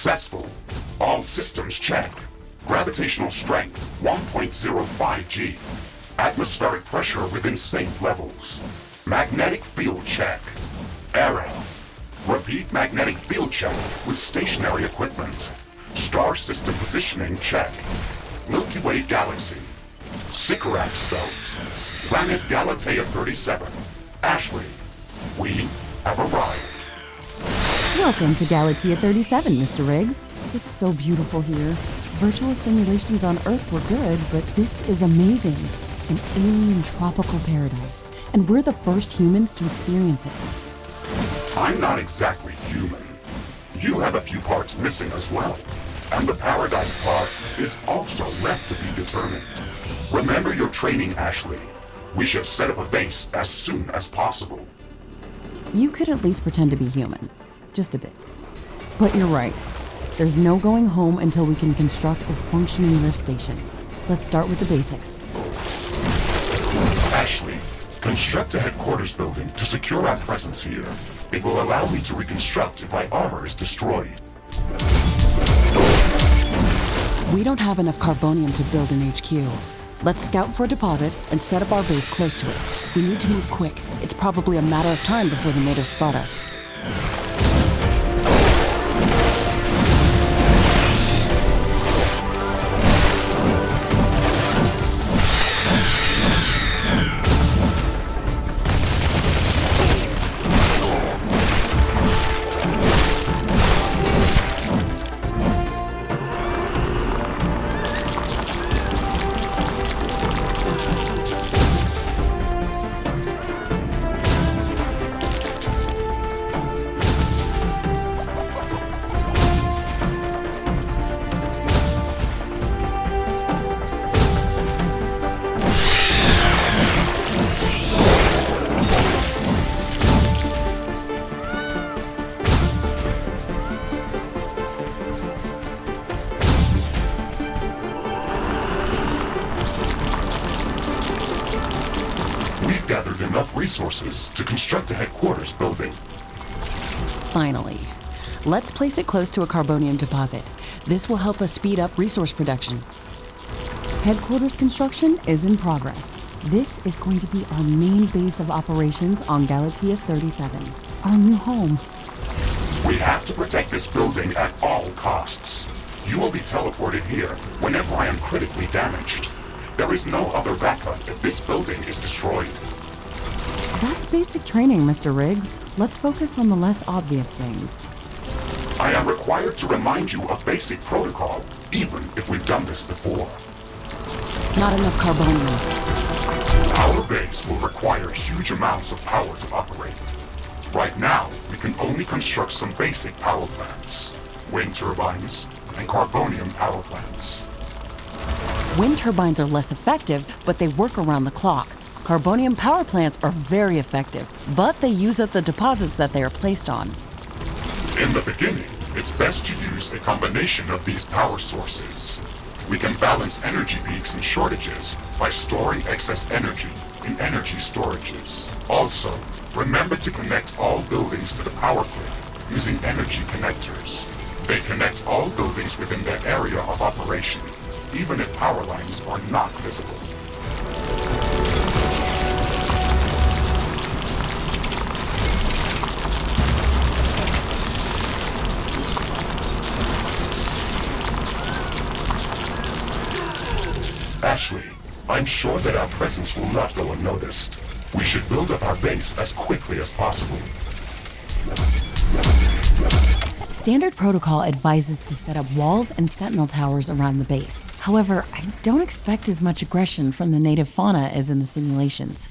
Successful. All systems check. Gravitational strength 1.05 G. Atmospheric pressure within safe levels. Magnetic field check. Error. Repeat magnetic field check with stationary equipment. Star system positioning check. Milky Way galaxy. Sycorax belt. Planet Galatea 37. Ashley, we have arrived. Welcome to Galatea 37, Mr. Riggs. It's so beautiful here. Virtual simulations on Earth were good, but this is amazing. An alien tropical paradise, and we're the first humans to experience it. I'm not exactly human. You have a few parts missing as well. And the paradise part is also left to be determined. Remember your training, Ashley. We should set up a base as soon as possible. You could at least pretend to be human. Just a bit. But you're right. There's no going home until we can construct a functioning rift station. Let's start with the basics. Ashley, construct a headquarters building to secure our presence here. It will allow me to reconstruct if my armor is destroyed. We don't have enough carbonium to build an HQ. Let's scout for a deposit and set up our base close to it. We need to move quick. It's probably a matter of time before the natives spot us. Resources to construct a headquarters building. Finally. Let's place it close to a carbonium deposit. This will help us speed up resource production. Headquarters construction is in progress. This is going to be our main base of operations on Galatea 37, our new home. We have to protect this building at all costs. You will be teleported here whenever I am critically damaged. There is no other backup if this building is destroyed. That's basic training, Mr. Riggs. Let's focus on the less obvious things. I am required to remind you of basic protocol, even if we've done this before. Not enough carbonium. Our base will require huge amounts of power to operate. Right now, we can only construct some basic power plants. Wind turbines and carbonium power plants. Wind turbines are less effective, but they work around the clock. Carbonium power plants are very effective, but they use up the deposits that they are placed on. In the beginning, it's best to use a combination of these power sources. We can balance energy peaks and shortages by storing excess energy in energy storages. Also, remember to connect all buildings to the power grid using energy connectors. They connect all buildings within their area of operation, even if power lines are not visible. Ashley, I'm sure that our presence will not go unnoticed. We should build up our base as quickly as possible. Standard protocol advises to set up walls and sentinel towers around the base. However, I don't expect as much aggression from the native fauna as in the simulations.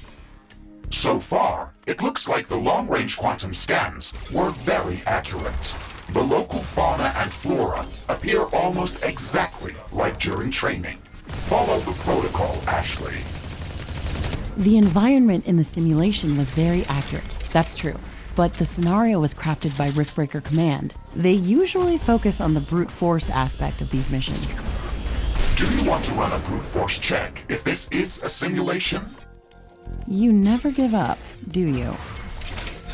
So far, it looks like the long-range quantum scans were very accurate. The local fauna and flora appear almost exactly like during training. Follow the protocol, Ashley. The environment in the simulation was very accurate, that's true. But the scenario was crafted by Riftbreaker Command. They usually focus on the brute force aspect of these missions. Do you want to run a brute force check if this is a simulation? You never give up, do you?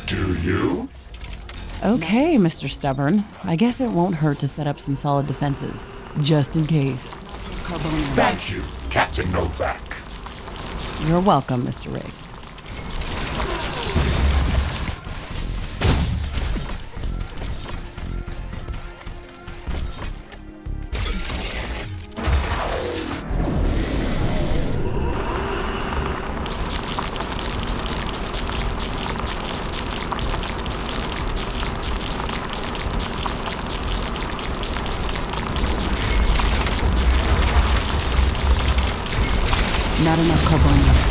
Do you? Okay, Mr. Stubborn. I guess it won't hurt to set up some solid defenses, just in case. Carbonium. Thank you, Captain Novak. You're welcome, Mr. Riggs. Not enough carbonium.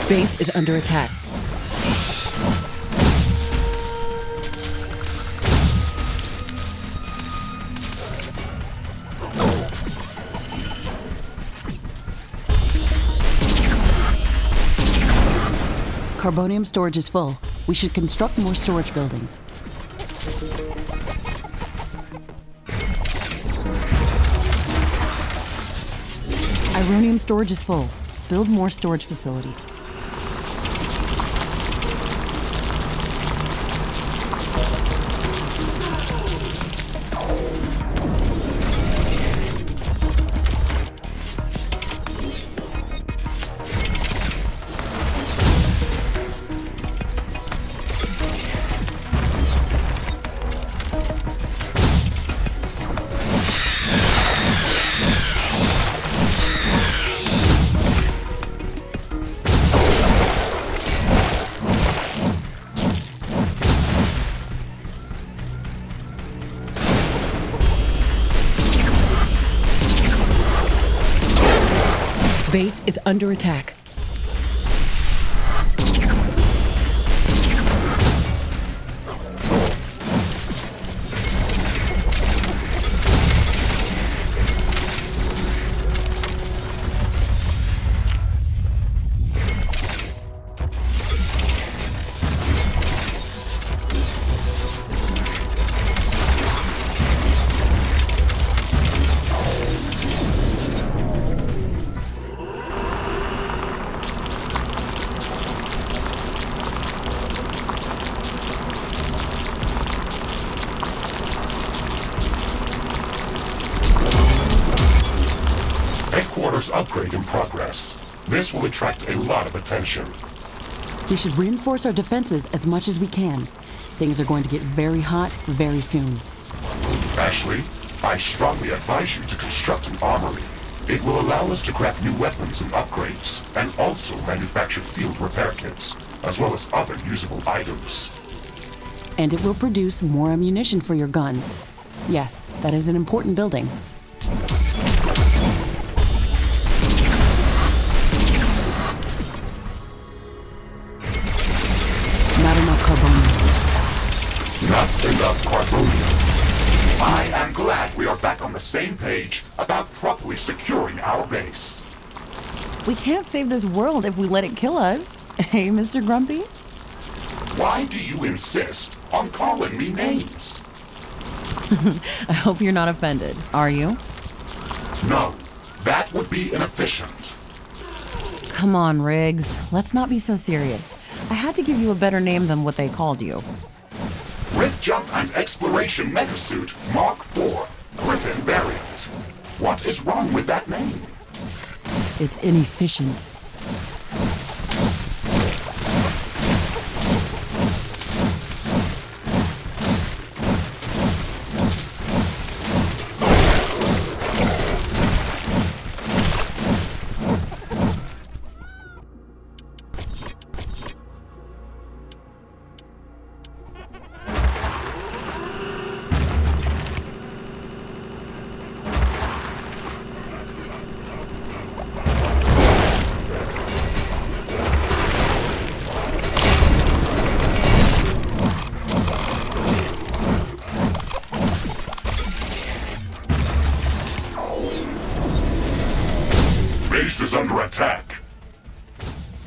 Base is under attack. Carbonium storage is full. We should construct more storage buildings. Uranium storage is full. Build more storage facilities. Base is under attack. Upgrade in progress. This will attract a lot of attention. We should reinforce our defenses as much as we can. Things are going to get very hot very soon. Ashley, I strongly advise you to construct an armory. It will allow us to craft new weapons and upgrades, and also manufacture field repair kits, as well as other usable items. And it will produce more ammunition for your guns. Yes, that is an important building. Not enough carbonium. Not enough carbonium. I am glad we are back on the same page about properly securing our base. We can't save this world if we let it kill us. Hey, Mr. Grumpy? Why do you insist on calling me names? I hope you're not offended. Are you? No, that would be inefficient. Come on, Riggs. Let's not be so serious. I had to give you a better name than what they called you. Rift Jump and Exploration Megasuit Mark IV, Griffin variant. What is wrong with that name? It's inefficient. attack.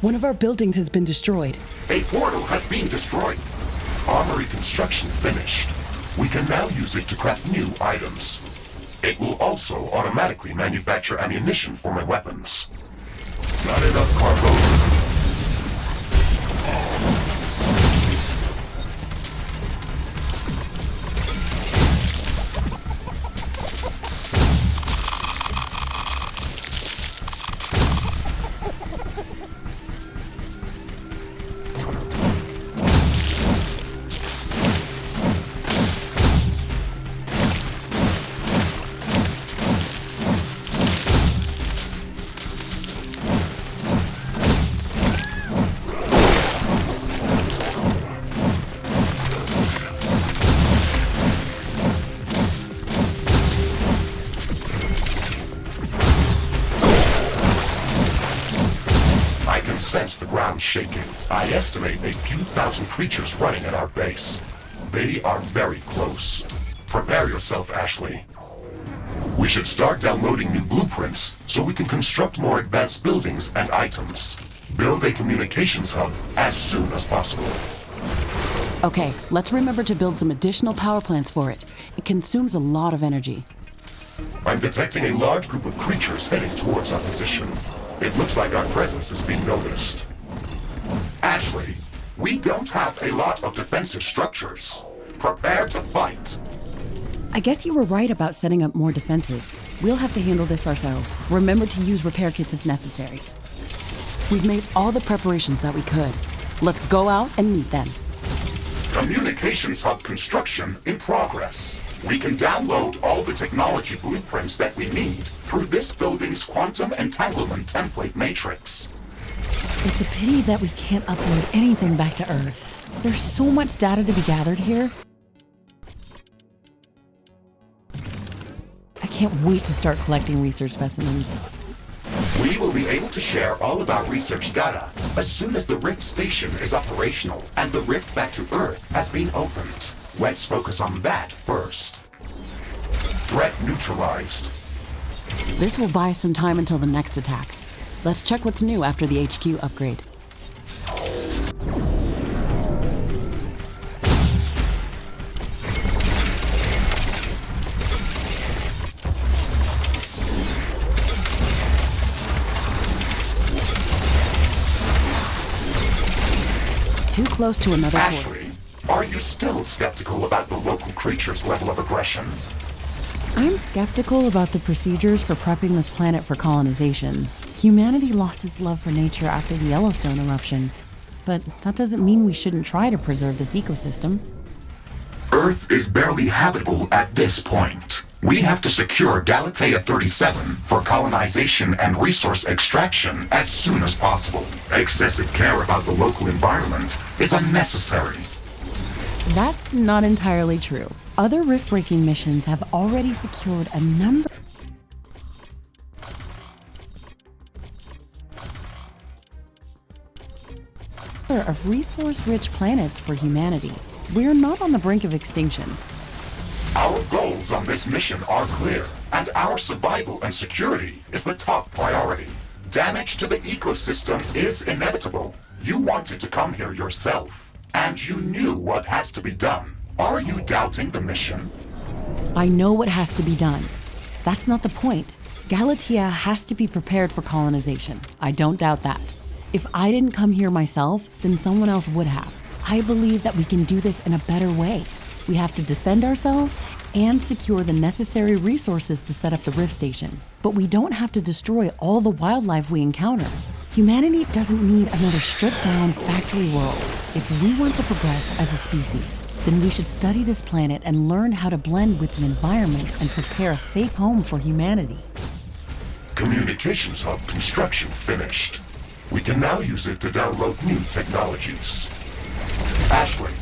One of our buildings has been destroyed. A portal has been destroyed. Armory construction finished. We can now use it to craft new items. It will also automatically manufacture ammunition for my weapons. Not enough carbon. Sense the ground shaking. I estimate a few thousand creatures running at our base. They are very close. Prepare yourself, Ashley. We should start downloading new blueprints so we can construct more advanced buildings and items. Build a communications hub as soon as possible. Okay, let's remember to build some additional power plants for it. It consumes a lot of energy. I'm detecting a large group of creatures heading towards our position. It looks like our presence is being noticed. Ashley, we don't have a lot of defensive structures. Prepare to fight. I guess you were right about setting up more defenses. We'll have to handle this ourselves. Remember to use repair kits if necessary. We've made all the preparations that we could. Let's go out and meet them. Communications hub construction in progress. We can download all the technology blueprints that we need through this building's quantum entanglement template matrix. It's a pity that we can't upload anything back to Earth. There's so much data to be gathered here. I can't wait to start collecting research specimens. We will be able to share all of our research data as soon as the Rift Station is operational and the rift back to Earth has been opened. Let's focus on that first. Threat neutralized. This will buy us some time until the next attack. Let's check what's new after the HQ upgrade. Too close to another port. Ashley, are you still skeptical about the local creature's level of aggression? I'm skeptical about the procedures for prepping this planet for colonization. Humanity lost its love for nature after the Yellowstone eruption, but that doesn't mean we shouldn't try to preserve this ecosystem. Earth is barely habitable at this point. We have to secure Galatea 37 for colonization and resource extraction as soon as possible. Excessive care about the local environment is unnecessary. That's not entirely true. Other rift-breaking missions have already secured a number of resource-rich planets for humanity. We're not on the brink of extinction. Our goals on this mission are clear, and our survival and security is the top priority. Damage to the ecosystem is inevitable. You wanted to come here yourself, and you knew what has to be done. Are you doubting the mission? I know what has to be done. That's not the point. Galatea has to be prepared for colonization. I don't doubt that. If I didn't come here myself, then someone else would have. I believe that we can do this in a better way. We have to defend ourselves and secure the necessary resources to set up the Rift Station. But we don't have to destroy all the wildlife we encounter. Humanity doesn't need another stripped-down factory world. If we want to progress as a species, then we should study this planet and learn how to blend with the environment and prepare a safe home for humanity. Communications hub construction finished. We can now use it to download new technologies. Ashley,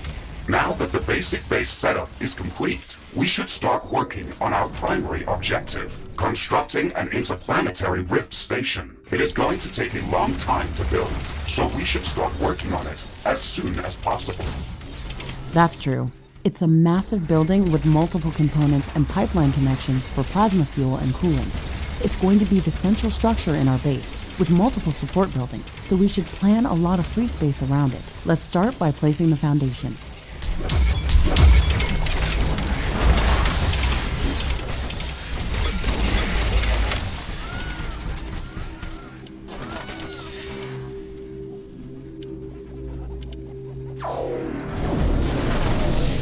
now that the basic base setup is complete, we should start working on our primary objective, constructing an interplanetary Rift Station. It is going to take a long time to build, so we should start working on it as soon as possible. That's true. It's a massive building with multiple components and pipeline connections for plasma fuel and cooling. It's going to be the central structure in our base. with multiple support buildings, so we should plan a lot of free space around it. Let's start by placing the foundation.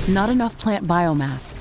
Not enough plant biomass.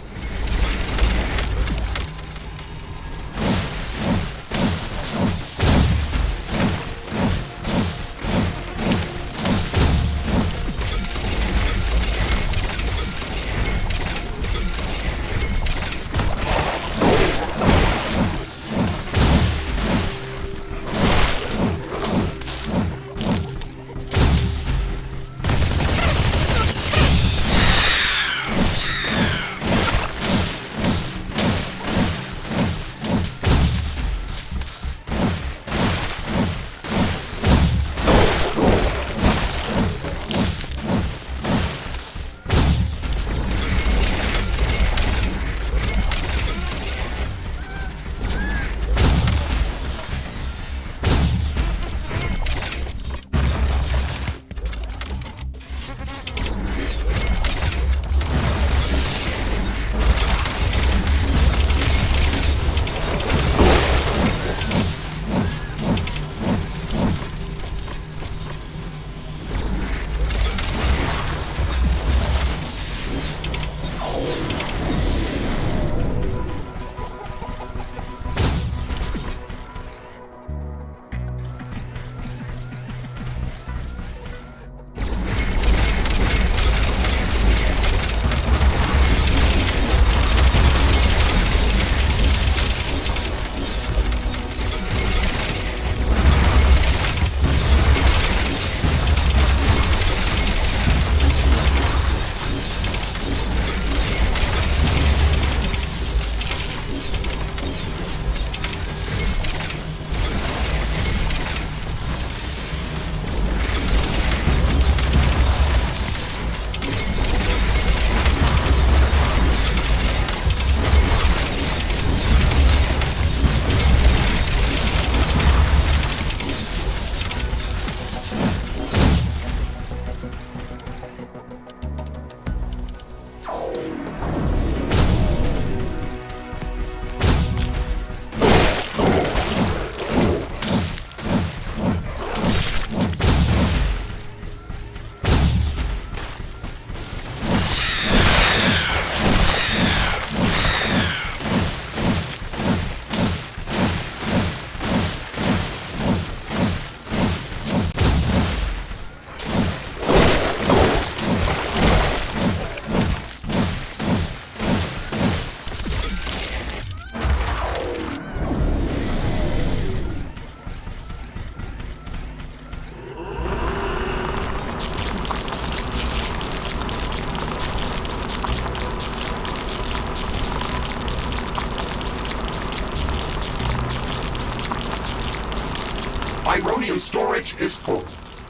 Uranium storage is full.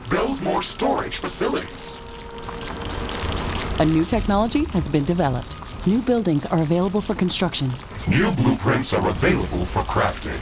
Build more storage facilities. A new technology has been developed. New buildings are available for construction. New blueprints are available for crafting.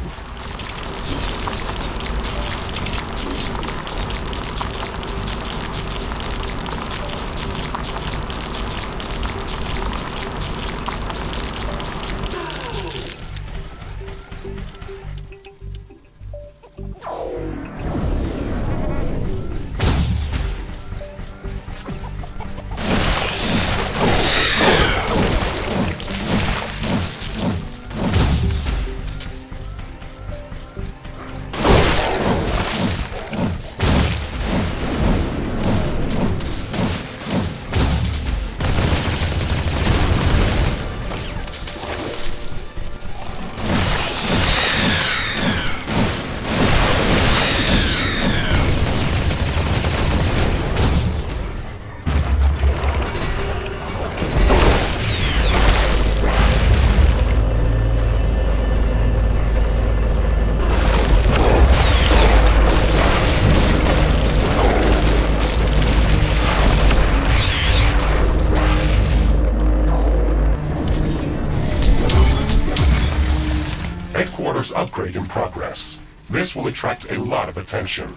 Headquarters upgrade in progress. This will attract a lot of attention.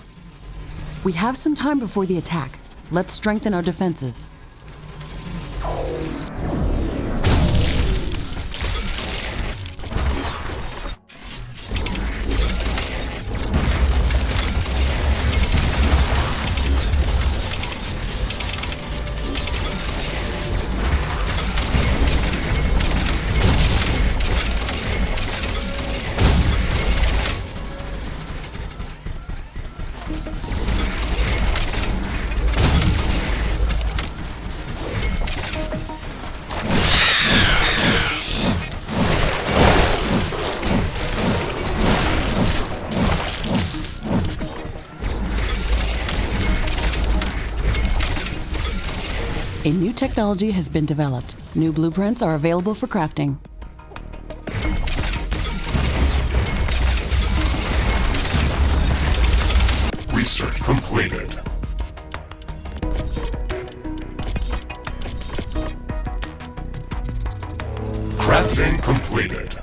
We have some time before the attack. Let's strengthen our defenses. A new technology has been developed. New blueprints are available for crafting. Research completed. Crafting completed.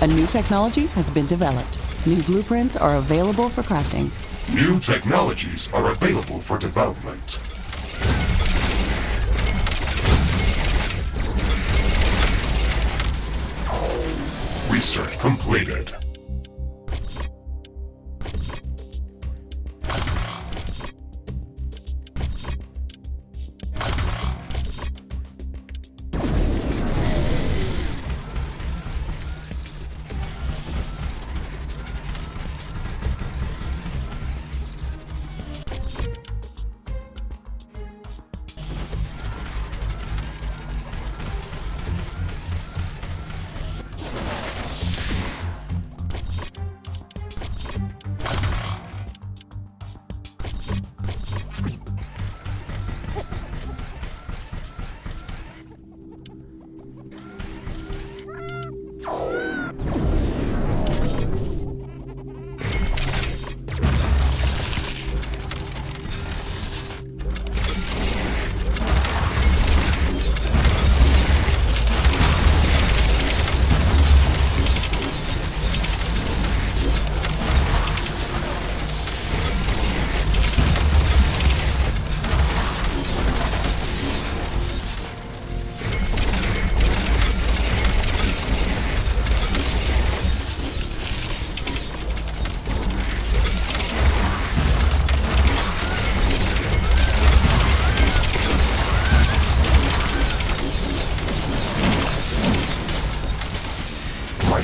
A new technology has been developed. New blueprints are available for crafting. New technologies are available for development. Research completed.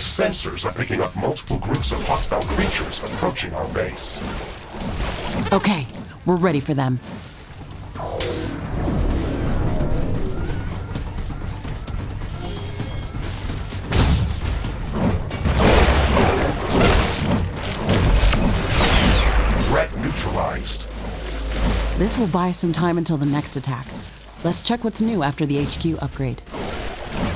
Sensors are picking up multiple groups of hostile creatures approaching our base. Okay, we're ready for them. Threat neutralized. This will buy some time until the next attack. Let's check what's new after the HQ upgrade.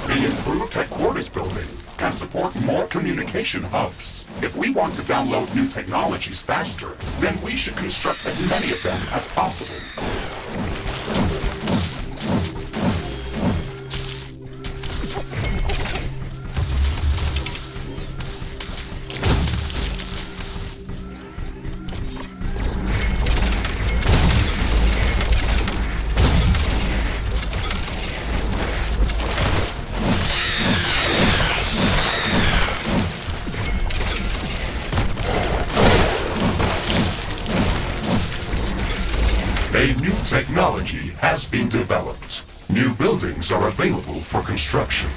The improved headquarters building can support more communication hubs. If we want to download new technologies faster, then we should construct as many of them as possible. A new technology has been developed. New buildings are available for construction.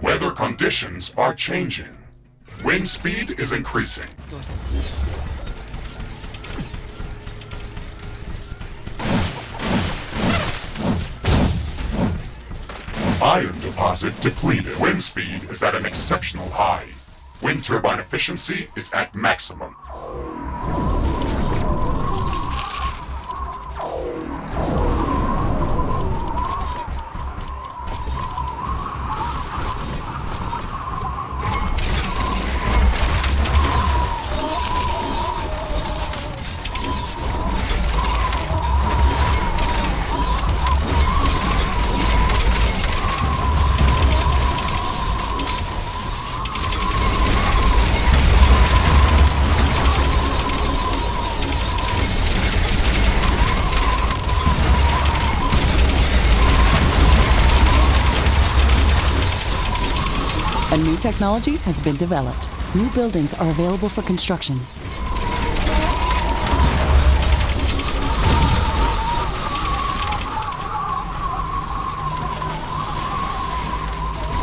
Weather conditions are changing. Wind speed is increasing. Iron deposit depleted. Wind speed is at an exceptional high. Wind turbine efficiency is at maximum. A new technology has been developed. New buildings are available for construction.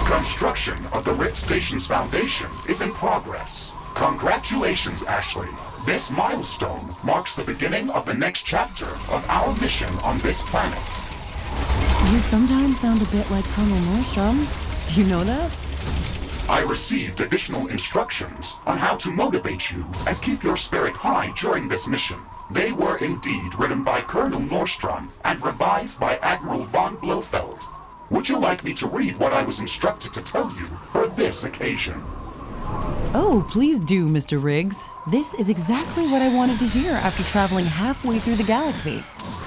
Construction of the Rift Station's foundation is in progress. Congratulations, Ashley. This milestone marks the beginning of the next chapter of our mission on this planet. You sometimes sound a bit like Colonel Nordstrom. Do you know that? I received additional instructions on how to motivate you and keep your spirit high during this mission. They were indeed written by Colonel Nordstrom and revised by Admiral von Blofeld. Would you like me to read what I was instructed to tell you for this occasion? Oh, please do, Mr. Riggs. This is exactly what I wanted to hear after traveling halfway through the galaxy.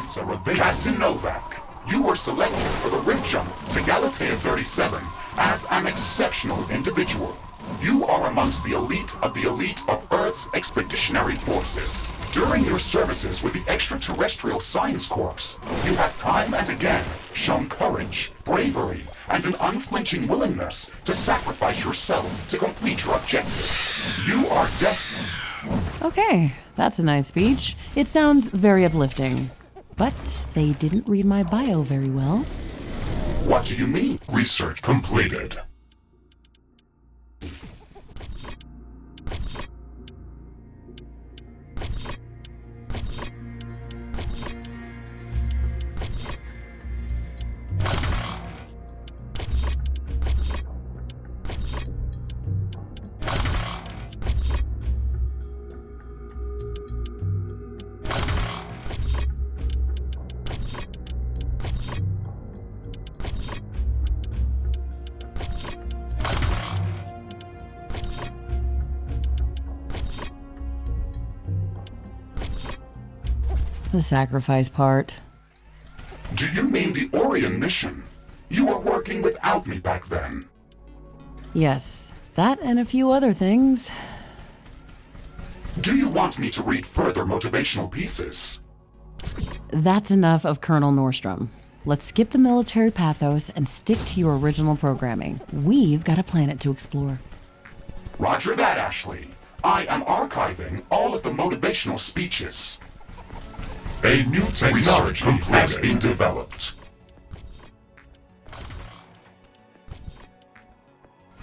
So, Captain Novak, you were selected for the Rift Jump to Galatea 37 as an exceptional individual. You are amongst the elite of Earth's expeditionary forces. During your services with the Extraterrestrial Science Corps, you have time and again shown courage, bravery, and an unflinching willingness to sacrifice yourself to complete your objectives. You are destined. Okay, that's a nice speech. It sounds very uplifting. But they didn't read my bio very well. What do you mean? Research completed. The sacrifice part. Do you mean the Orion mission? You were working without me back then. Yes, that and a few other things. Do you want me to read further motivational pieces? That's enough of Colonel Nordstrom. Let's skip the military pathos and stick to your original programming. We've got a planet to explore. Roger that, Ashley. I am archiving all of the motivational speeches. A new technology has been developed.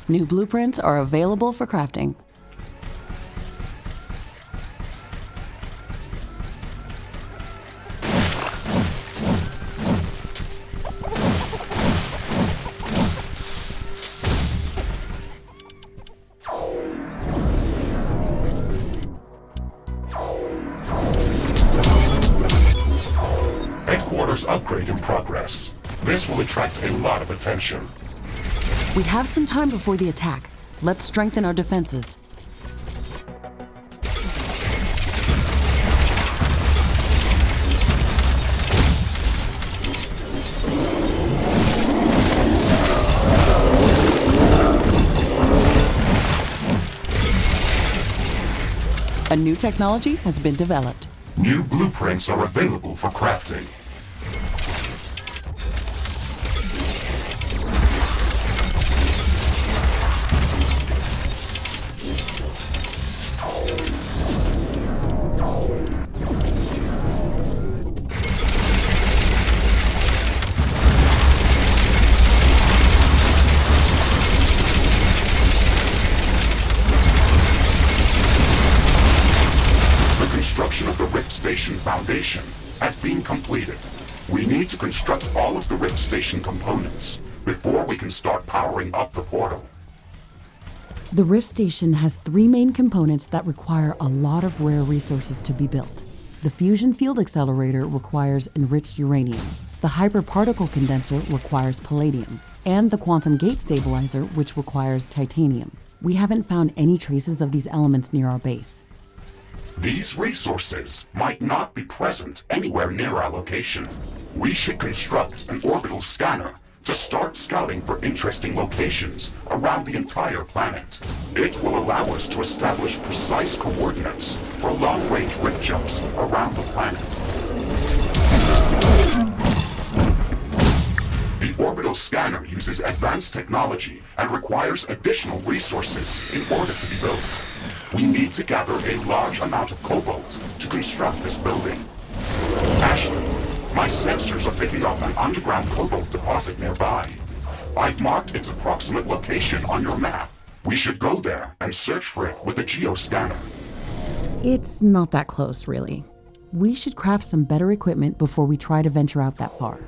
New blueprints are available for crafting. Upgrade in progress. This will attract a lot of attention. We have some time before the attack. Let's strengthen our defenses. A new technology has been developed. New blueprints are available for crafting. foundation has been completed. We need to construct all of the Rift Station components before we can start powering up the portal. The Rift Station has 3 main components that require a lot of rare resources to be built. The Fusion Field Accelerator requires enriched uranium. The Hyperparticle Condenser requires palladium. And the Quantum Gate Stabilizer, which requires titanium. We haven't found any traces of these elements near our base. These resources might not be present anywhere near our location. We should construct an orbital scanner to start scouting for interesting locations around the entire planet. It will allow us to establish precise coordinates for long-range rift jumps around the planet. The orbital scanner uses advanced technology and requires additional resources in order to be built. We need to gather a large amount of cobalt to construct this building. Ashley, my sensors are picking up an underground cobalt deposit nearby. I've marked its approximate location on your map. We should go there and search for it with the geoscanner. It's not that close, really. We should craft some better equipment before we try to venture out that far.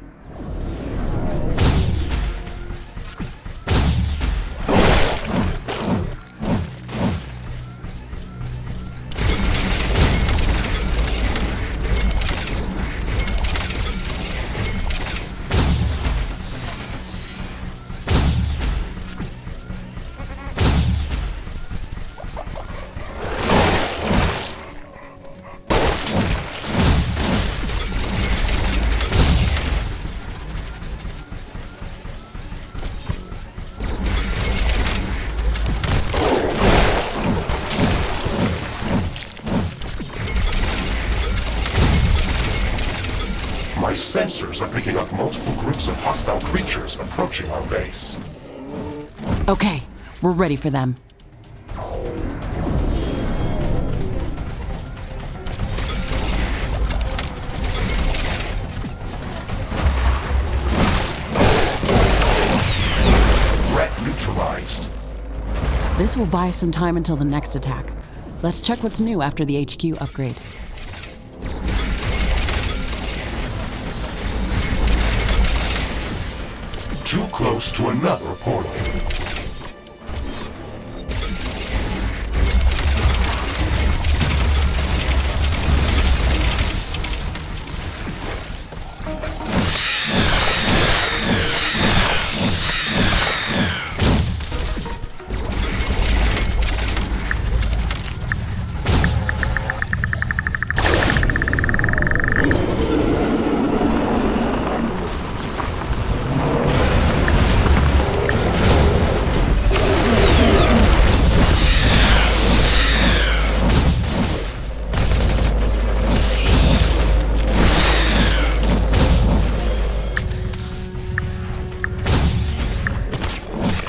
My sensors are picking up multiple groups of hostile creatures approaching our base. Okay, we're ready for them. Threat neutralized. This will buy us some time until the next attack. Let's check what's new after the HQ upgrade. Too close to another portal.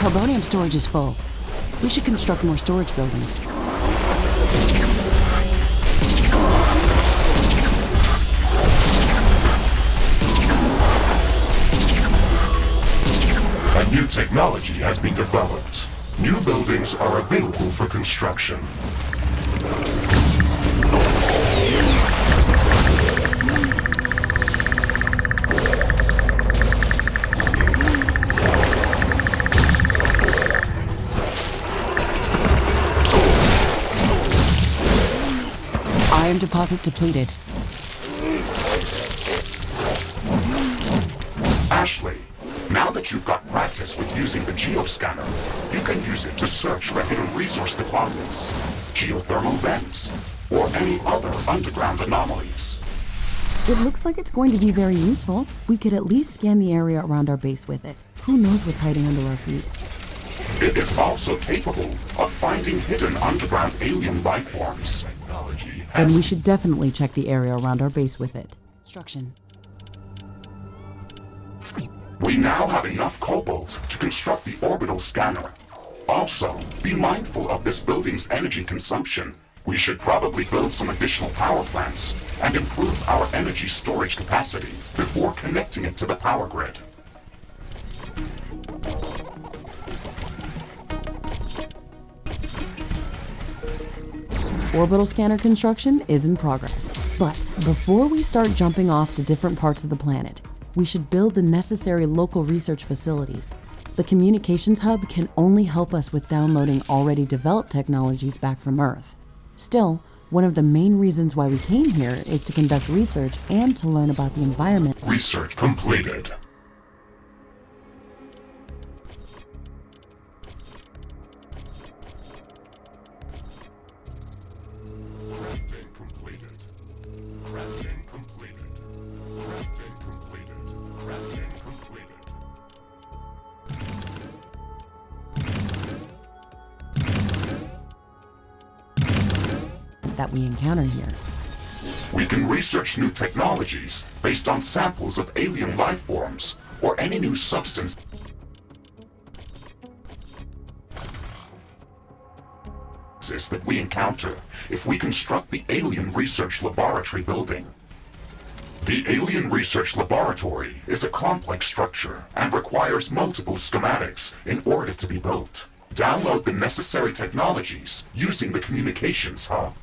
Carbonium storage is full. We should construct more storage buildings. A new technology has been developed. New buildings are available for construction. Iron deposit depleted. Ashley, now that you've got practice with using the geoscanner, you can use it to search for hidden resource deposits, geothermal vents, or any other underground anomalies. It looks like it's going to be very useful. We could at least scan the area around our base with it. Who knows what's hiding under our feet? It is also capable of finding hidden underground alien life forms. Then we should definitely check the area around our base with it. Construction. We now have enough cobalt to construct the orbital scanner. Also, be mindful of this building's energy consumption. We should probably build some additional power plants and improve our energy storage capacity before connecting it to the power grid. Orbital scanner construction is in progress. But before we start jumping off to different parts of the planet, we should build the necessary local research facilities. The communications hub can only help us with downloading already developed technologies back from Earth. Still, one of the main reasons why we came here is to conduct research and to learn about the environment. Research completed. Crafting completed. Crafting completed. Crafting completed. Crafting completed. That we encounter here. We can research new technologies based on samples of alien life forms or any new substance that we encounter if we construct the Alien Research Laboratory building. The Alien Research Laboratory is a complex structure and requires multiple schematics in order to be built. Download the necessary technologies using the communications hub.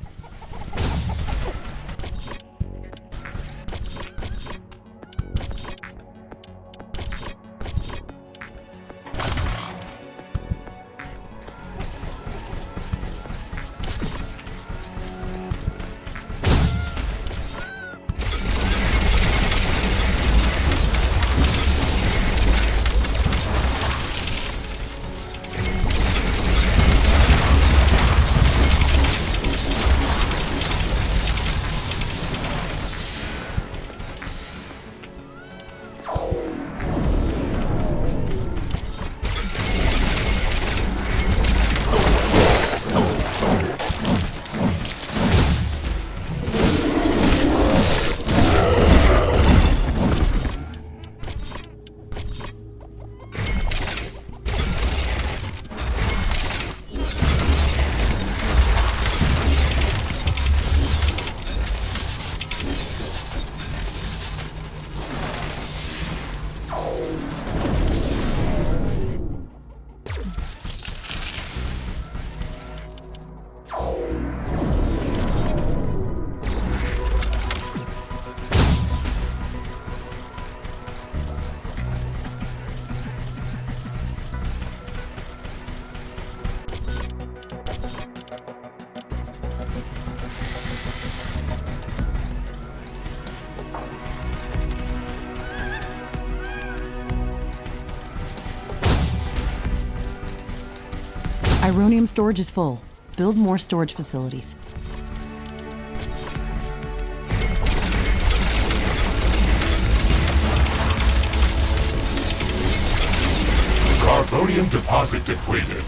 Uranium storage is full. Build more storage facilities. Carbonium deposit depleted.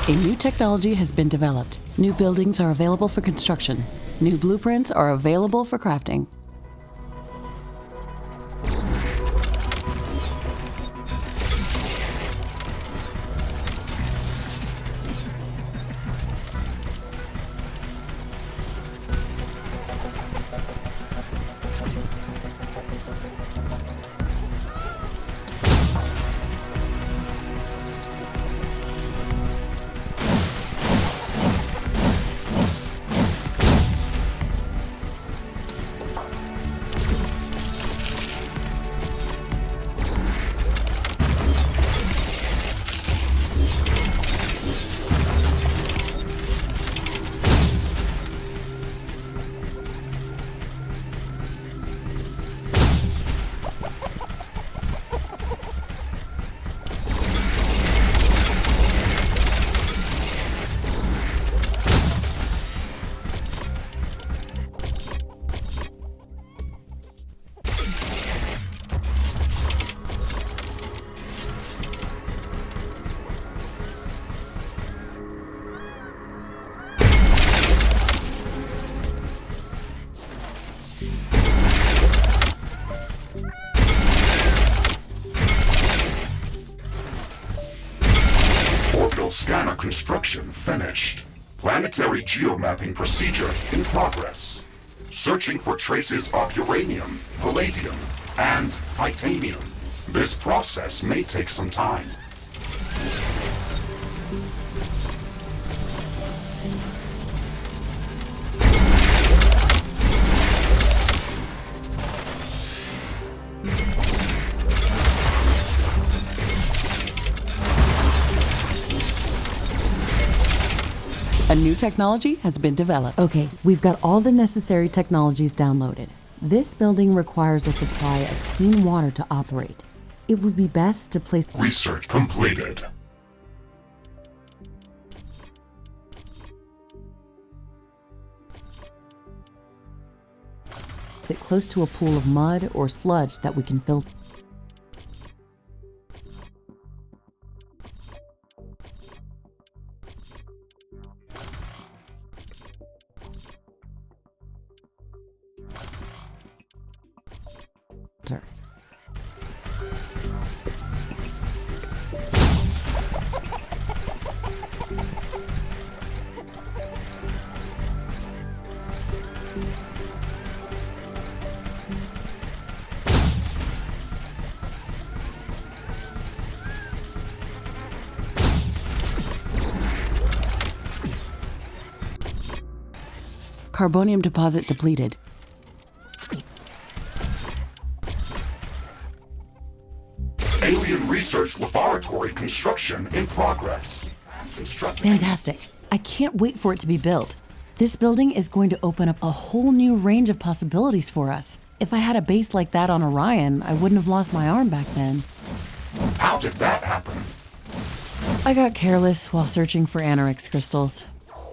A new technology has been developed. New buildings are available for construction. New blueprints are available for crafting. Bioscanner construction finished. Planetary geomapping procedure in progress. Searching for traces of uranium, palladium, and titanium. This process may take some time. A new technology has been developed. Okay, we've got all the necessary technologies downloaded. This building requires a supply of clean water to operate. It would be best to place Research completed. it close to a pool of mud or sludge that we can filter. Carbonium deposit depleted. Alien research laboratory construction in progress. Fantastic. I can't wait for it to be built. This building is going to open up a whole new range of possibilities for us. If I had a base like that on Orion, I wouldn't have lost my arm back then. How did that happen? I got careless while searching for anorix crystals.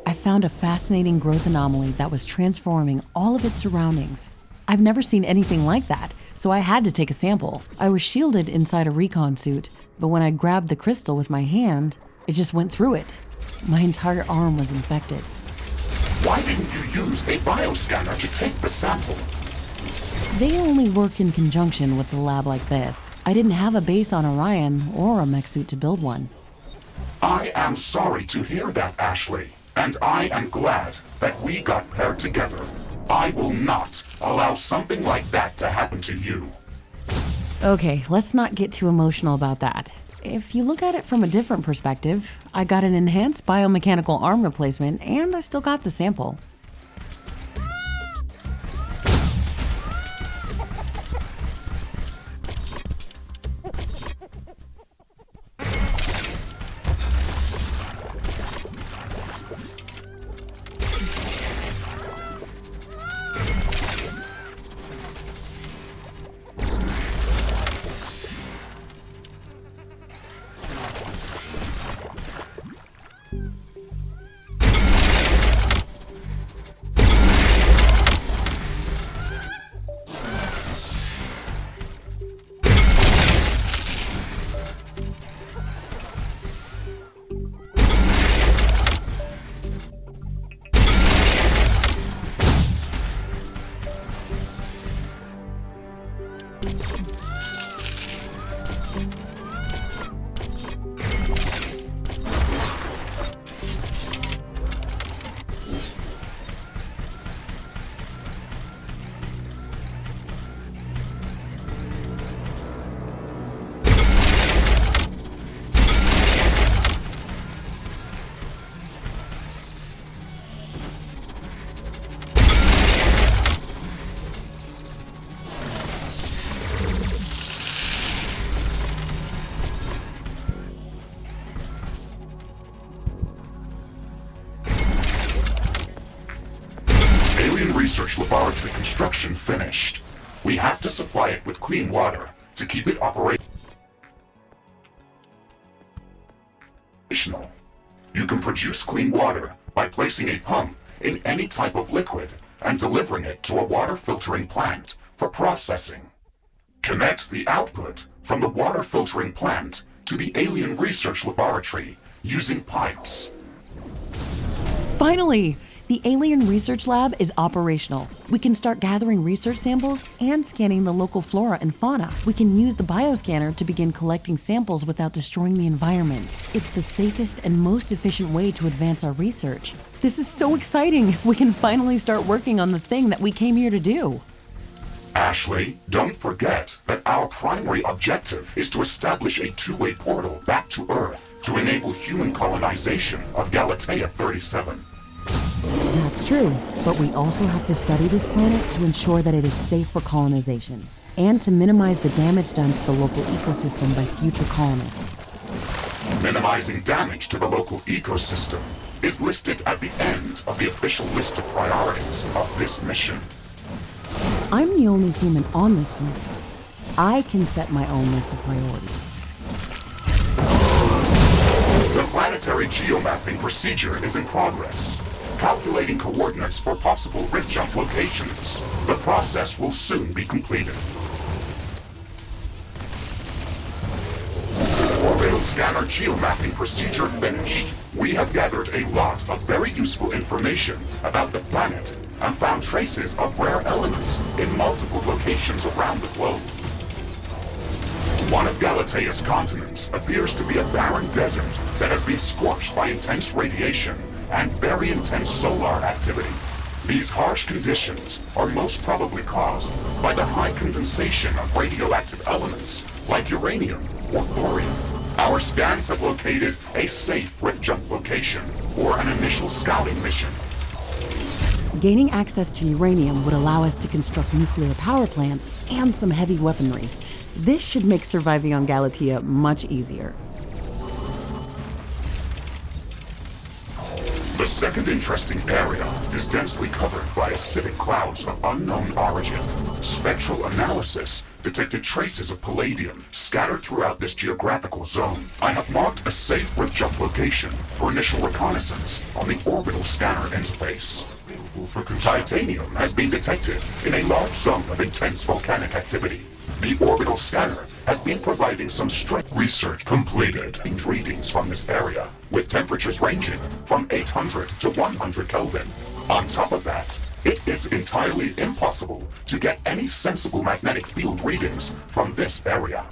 I found a fascinating growth anomaly that was transforming all of its surroundings. I've never seen anything like that, so I had to take a sample. I was shielded inside a recon suit, but when I grabbed the crystal with my hand, it just went through it. My entire arm was infected. Why didn't you use a bioscanner to take the sample? They only work in conjunction with a lab like this. I didn't have a base on Orion or a mech suit to build one. I am sorry to hear that, Ashley. And I am glad that we got paired together. I will not allow something like that to happen to you. Okay, let's not get too emotional about that. If you look at it from a different perspective, I got an enhanced biomechanical arm replacement and I still got the sample. Research laboratory construction finished. We have to supply it with clean water to keep it operational. You can produce clean water by placing a pump in any type of liquid and delivering it to a water filtering plant for processing. Connect the output from the water filtering plant to the alien research laboratory using pipes. Finally! The Alien Research Lab is operational. We can start gathering research samples and scanning the local flora and fauna. We can use the bioscanner to begin collecting samples without destroying the environment. It's the safest and most efficient way to advance our research. This is so exciting! We can finally start working on the thing that we came here to do. Ashley, don't forget that our primary objective is to establish a two-way portal back to Earth to enable human colonization of Galatea 37. That's true, but we also have to study this planet to ensure that it is safe for colonization, and to minimize the damage done to the local ecosystem by future colonists. Minimizing damage to the local ecosystem is listed at the end of the official list of priorities of this mission. I'm the only human on this planet. I can set my own list of priorities. The planetary geomapping procedure is in progress. Calculating coordinates for possible rift jump locations. The process will soon be completed. Orbital scanner geomapping procedure finished. We have gathered a lot of very useful information about the planet and found traces of rare elements in multiple locations around the globe. One of Galatea's continents appears to be a barren desert that has been scorched by intense radiation and very intense solar activity. These harsh conditions are most probably caused by the high condensation of radioactive elements like uranium or thorium. Our scans have located a safe rift jump location for an initial scouting mission. Gaining access to uranium would allow us to construct nuclear power plants and some heavy weaponry. This should make surviving on Galatea much easier. The second interesting area is densely covered by acidic clouds of unknown origin. Spectral analysis detected traces of palladium scattered throughout this geographical zone. I have marked a safe rift jump location for initial reconnaissance on the orbital scanner interface. Titanium has been detected in a large zone of intense volcanic activity. The orbital scanner has been providing some strict research completed readings from this area, with temperatures ranging from 800 to 100 Kelvin. On top of that, it is entirely impossible to get any sensible magnetic field readings from this area.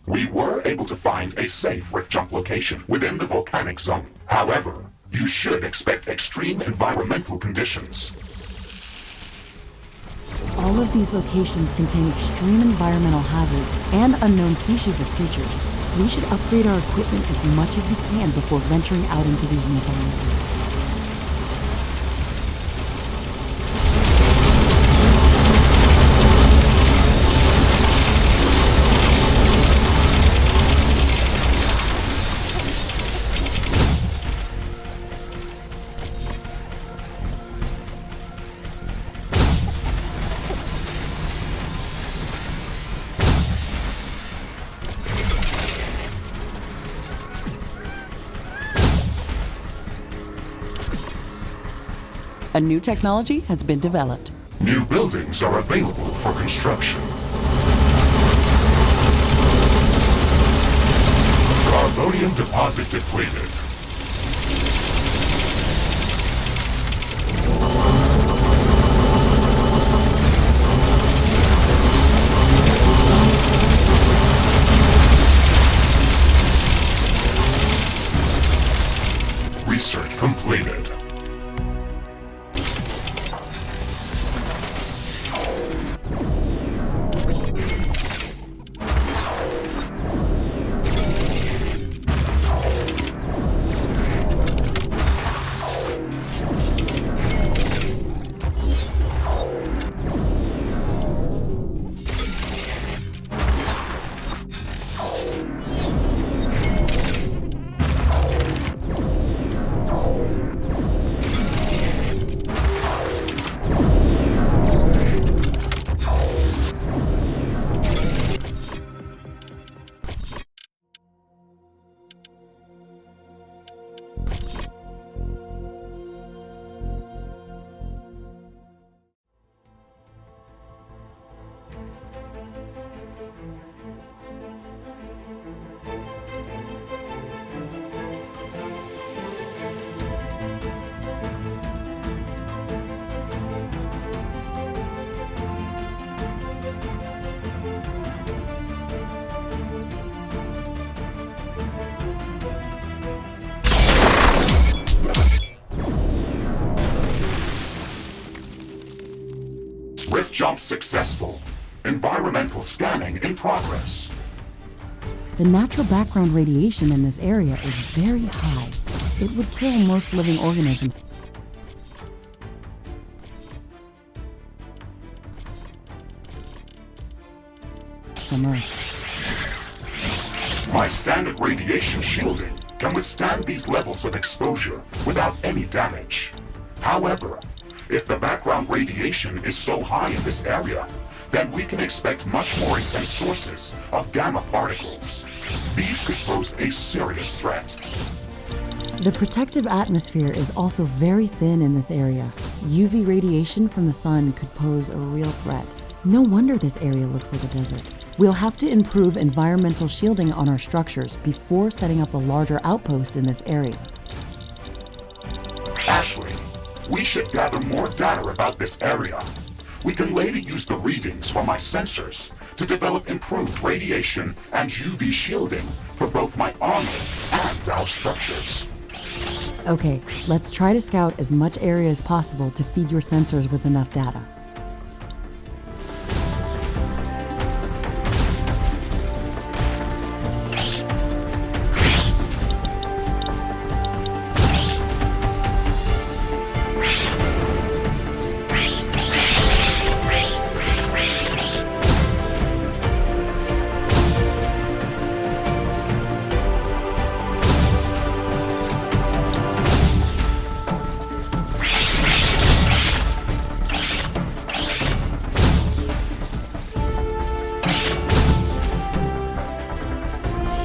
We were able to find a safe rift jump location within the volcanic zone. However, you should expect extreme environmental conditions. All of these locations contain extreme environmental hazards and unknown species of creatures. We should upgrade our equipment as much as we can before venturing out into these new environments. A new technology has been developed. New buildings are available for construction. Carbonium deposit depleted. Research completed. Jump successful. Environmental scanning in progress. The natural background radiation in this area is very high. It would kill most living organisms from Earth. My standard radiation shielding can withstand these levels of exposure without any damage. However, if the background radiation is so high in this area, then we can expect much more intense sources of gamma particles. These could pose a serious threat. The protective atmosphere is also very thin in this area. UV radiation from the sun could pose a real threat. No wonder this area looks like a desert. We'll have to improve environmental shielding on our structures before setting up a larger outpost in this area. Ashley, we should gather more data about this area. We can later use the readings from my sensors to develop improved radiation and UV shielding for both my armor and our structures. Okay, let's try to scout as much area as possible to feed your sensors with enough data.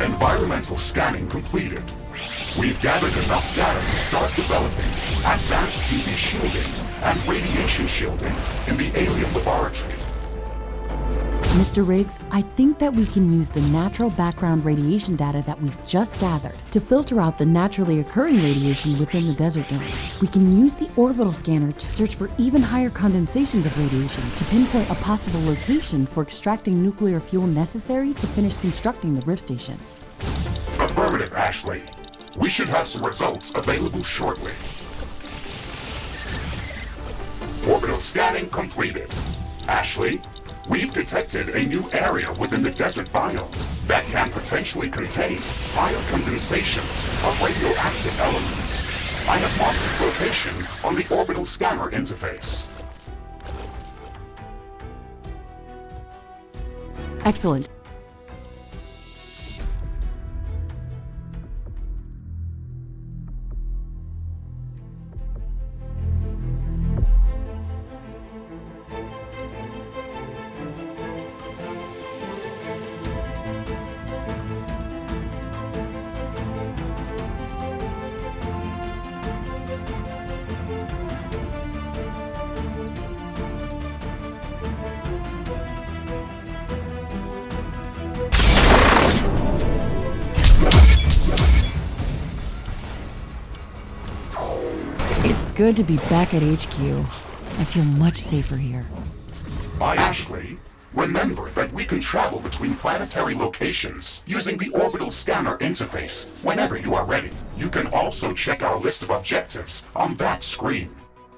Environmental scanning completed. We've gathered enough data to start developing advanced UV shielding and radiation shielding in the alien laboratory. Mr. Riggs, I think that we can use the natural background radiation data that we've just gathered to filter out the naturally occurring radiation within the desert dome. We can use the orbital scanner to search for even higher condensations of radiation to pinpoint a possible location for extracting nuclear fuel necessary to finish constructing the Rift Station. Affirmative, Ashley. We should have some results available shortly. Orbital scanning completed. Ashley, we've detected a new area within the desert biome that can potentially contain higher condensations of radioactive elements. I have marked its location on the orbital scanner interface. Excellent. It's good to be back at HQ. I feel much safer here. By Ashley, remember that we can travel between planetary locations using the orbital scanner interface whenever you are ready. You can also check our list of objectives on that screen.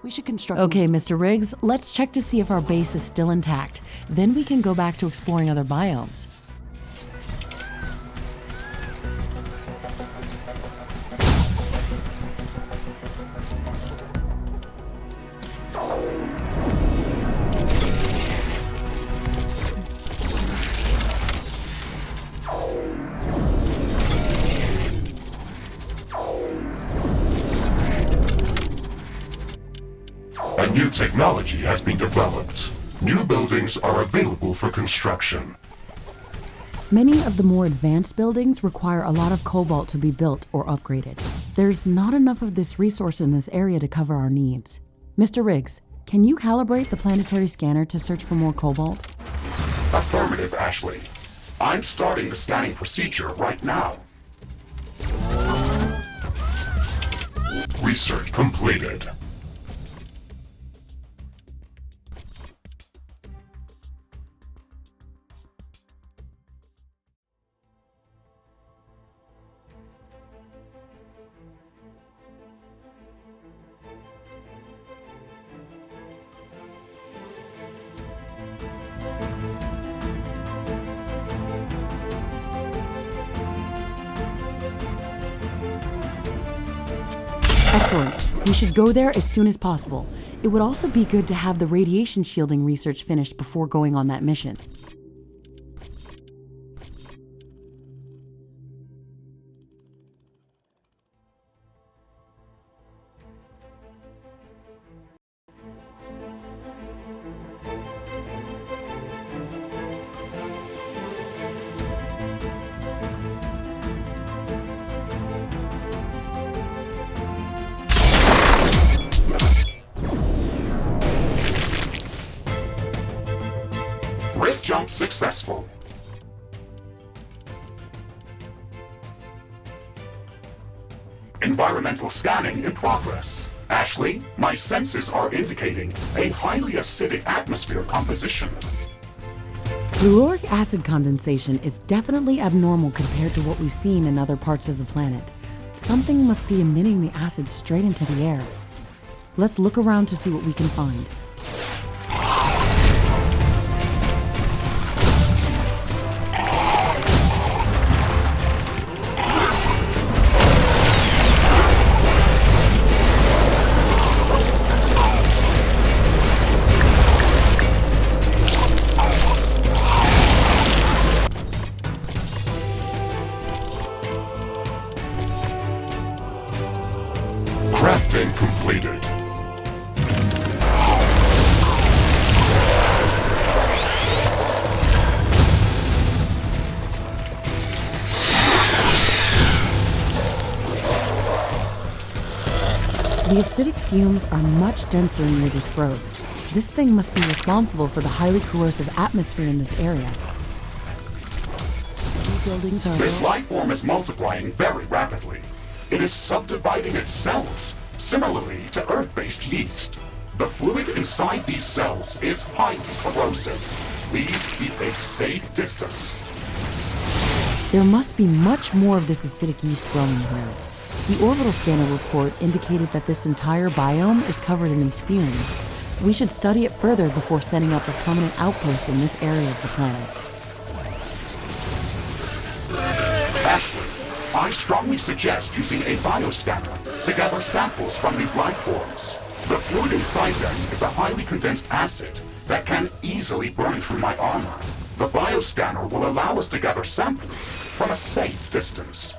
We should construct. Okay, Mr. Riggs, let's check to see if our base is still intact. Then we can go back to exploring other biomes. A new technology has been developed. New buildings are available for construction. Many of the more advanced buildings require a lot of cobalt to be built or upgraded. There's not enough of this resource in this area to cover our needs. Mr. Riggs, can you calibrate the planetary scanner to search for more cobalt? Affirmative, Ashley. I'm starting the scanning procedure right now. Research completed. Excellent. We should go there as soon as possible. It would also be good to have the radiation shielding research finished before going on that mission. Rift jump successful. Environmental scanning in progress. Ashley, my senses are indicating a highly acidic atmosphere composition. Fluoric acid condensation is definitely abnormal compared to what we've seen in other parts of the planet. Something must be emitting the acid straight into the air. Let's look around to see what we can find. Crafting completed. The acidic fumes are much denser near this growth. This thing must be responsible for the highly corrosive atmosphere in this area. Buildings are This life form is multiplying very rapidly. It is subdividing its cells, similarly to Earth-based yeast. The fluid inside these cells is highly corrosive. Please keep a safe distance. There must be much more of this acidic yeast growing here. The orbital scanner report indicated that this entire biome is covered in these fumes. We should study it further before setting up a permanent outpost in this area of the planet. Ashley, I strongly suggest using a bioscanner to gather samples from these life forms. The fluid inside them is a highly condensed acid that can easily burn through my armor. The bioscanner will allow us to gather samples from a safe distance.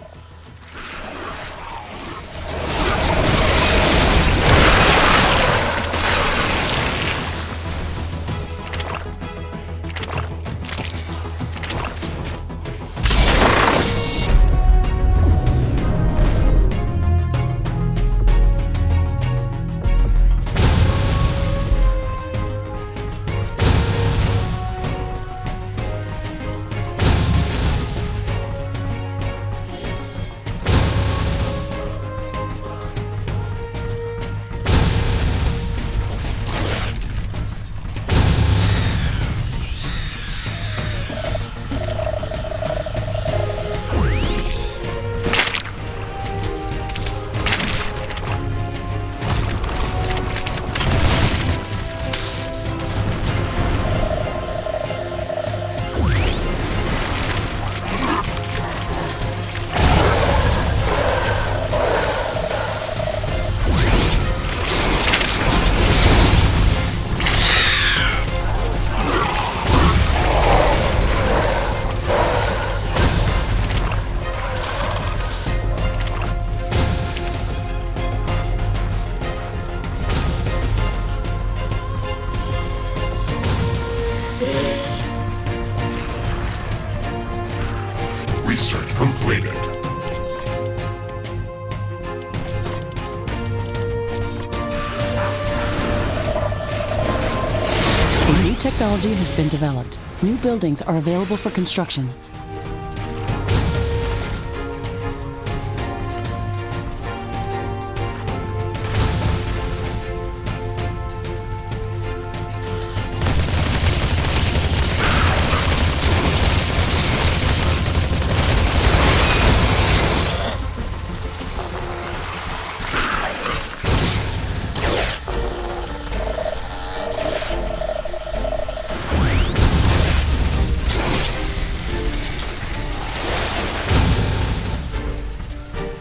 Research completed. New technology has been developed. New buildings are available for construction.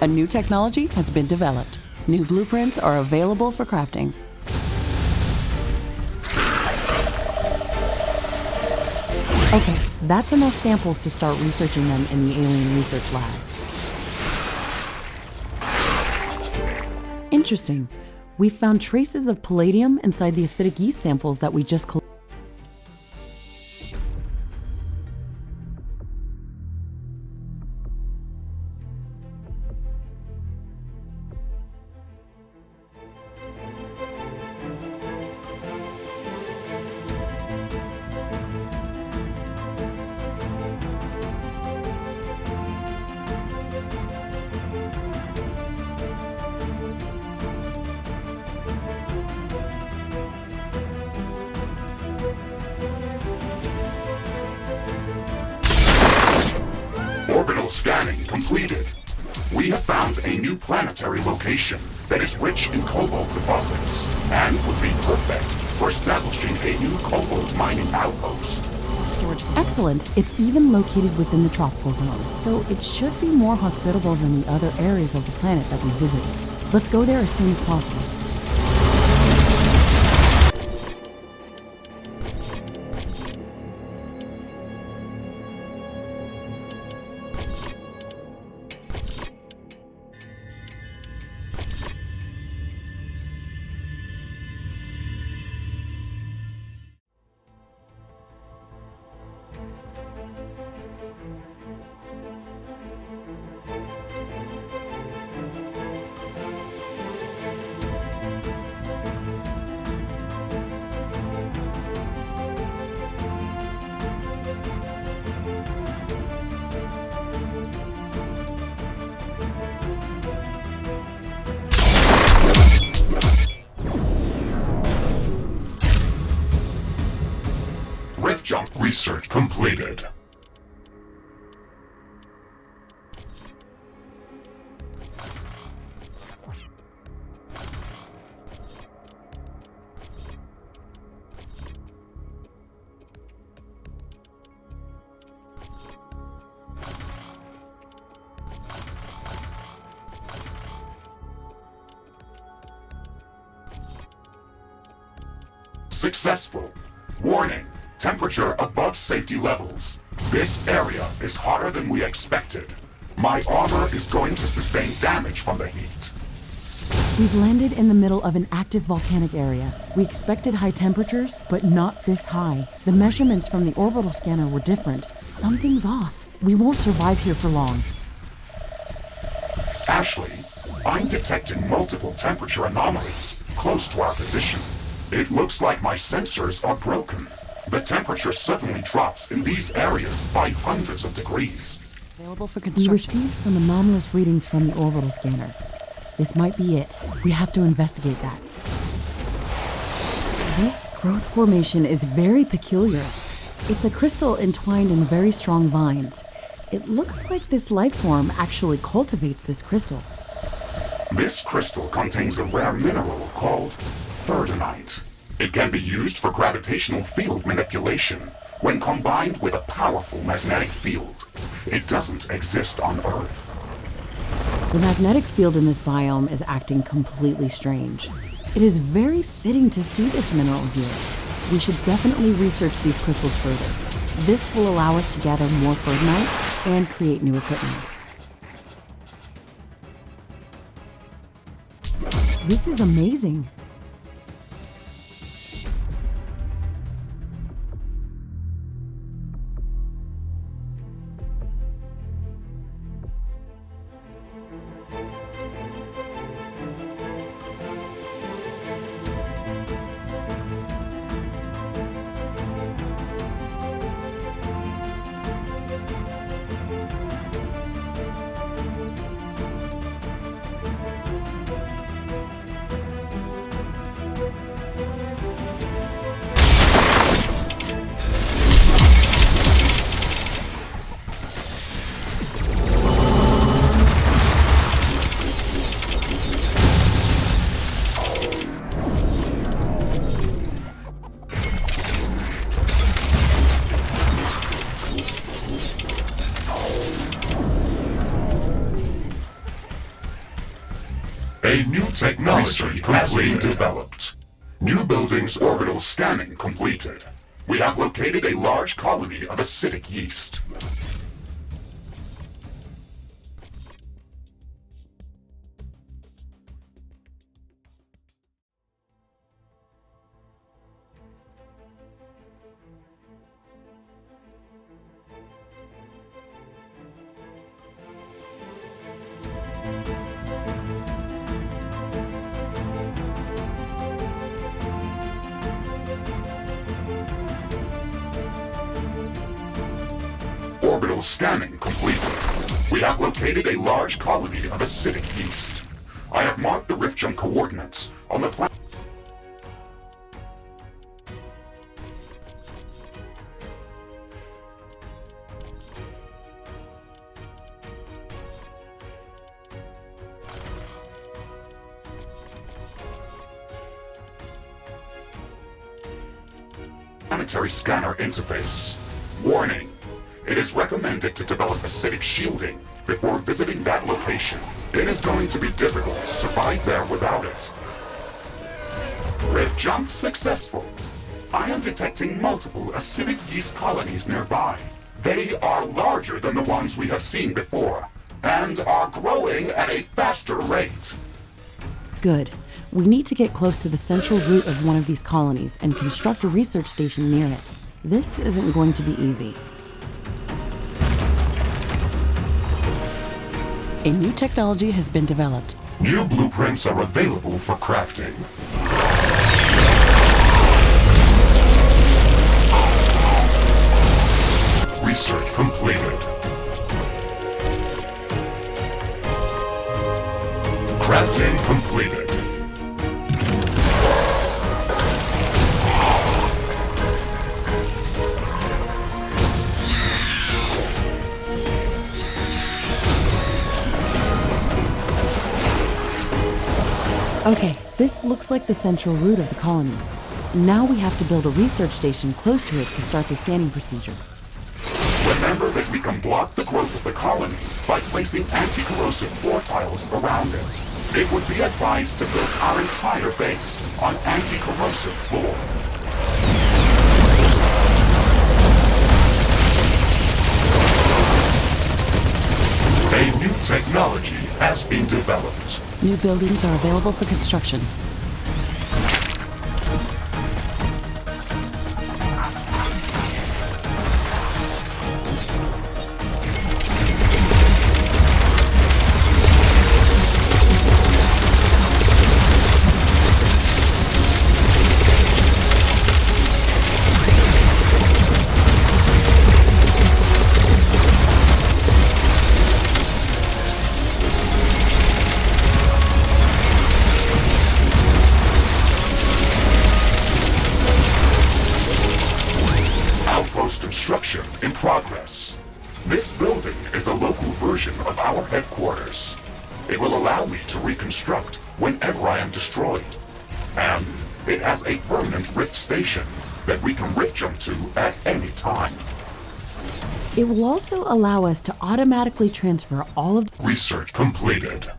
A new technology has been developed. New blueprints are available for crafting. Okay, that's enough samples to start researching them in the alien research lab. Interesting. We found traces of palladium inside the acidic yeast samples that we just collected. Orbital scanning completed. We have found a new planetary location that is rich in cobalt deposits and would be perfect for establishing a new cobalt mining outpost. Excellent. It's even located within the tropical zone, so it should be more hospitable than the other areas of the planet that we visited. Let's go there as soon as possible. Jump research completed. Successful. Warning. Temperature above safety levels. This area is hotter than we expected. My armor is going to sustain damage from the heat. We've landed in the middle of an active volcanic area. We expected high temperatures, but not this high. The measurements from the orbital scanner were different. Something's off. We won't survive here for long. Ashley, I'm detecting multiple temperature anomalies close to our position. It looks like my sensors are broken. The temperature suddenly drops in these areas by hundreds of degrees. Available for construction. We received some anomalous readings from the orbital scanner. This might be it. We have to investigate that. This growth formation is very peculiar. It's a crystal entwined in very strong vines. It looks like this life form actually cultivates this crystal. This crystal contains a rare mineral called thirdonite. It can be used for gravitational field manipulation when combined with a powerful magnetic field. It doesn't exist on Earth. The magnetic field in this biome is acting completely strange. It is very fitting to see this mineral here. We should definitely research these crystals further. This will allow us to gather more thirdonite and create new equipment. This is amazing. A new technology has been developed. New buildings orbital scanning completed. We have located a large colony of acidic yeast. Orbital scanning completed. We have located a large colony of acidic yeast. I have marked the rift jump coordinates on the planet. Planetary scanner interface. Warning. It is recommended to develop acidic shielding before visiting that location. It is going to be difficult to survive there without it. Rift jump successful. I am detecting multiple acidic yeast colonies nearby. They are larger than the ones we have seen before, and are growing at a faster rate. Good. We need to get close to the central root of one of these colonies and construct a research station near it. This isn't going to be easy. A new technology has been developed. New blueprints are available for crafting. Research completed. Crafting completed. Okay, this looks like the central root of the colony. Now we have to build a research station close to it to start the scanning procedure. Remember that we can block the growth of the colony by placing anti-corrosive floor tiles around it. It would be advised to build our entire base on anti-corrosive floor. A new technology has been developed. New buildings are available for construction. Construction in progress. This building is a local version of our headquarters. It will allow me to reconstruct whenever I am destroyed. And it has a permanent rift station that we can rift jump to at any time. It will also allow us to automatically transfer all of Research completed.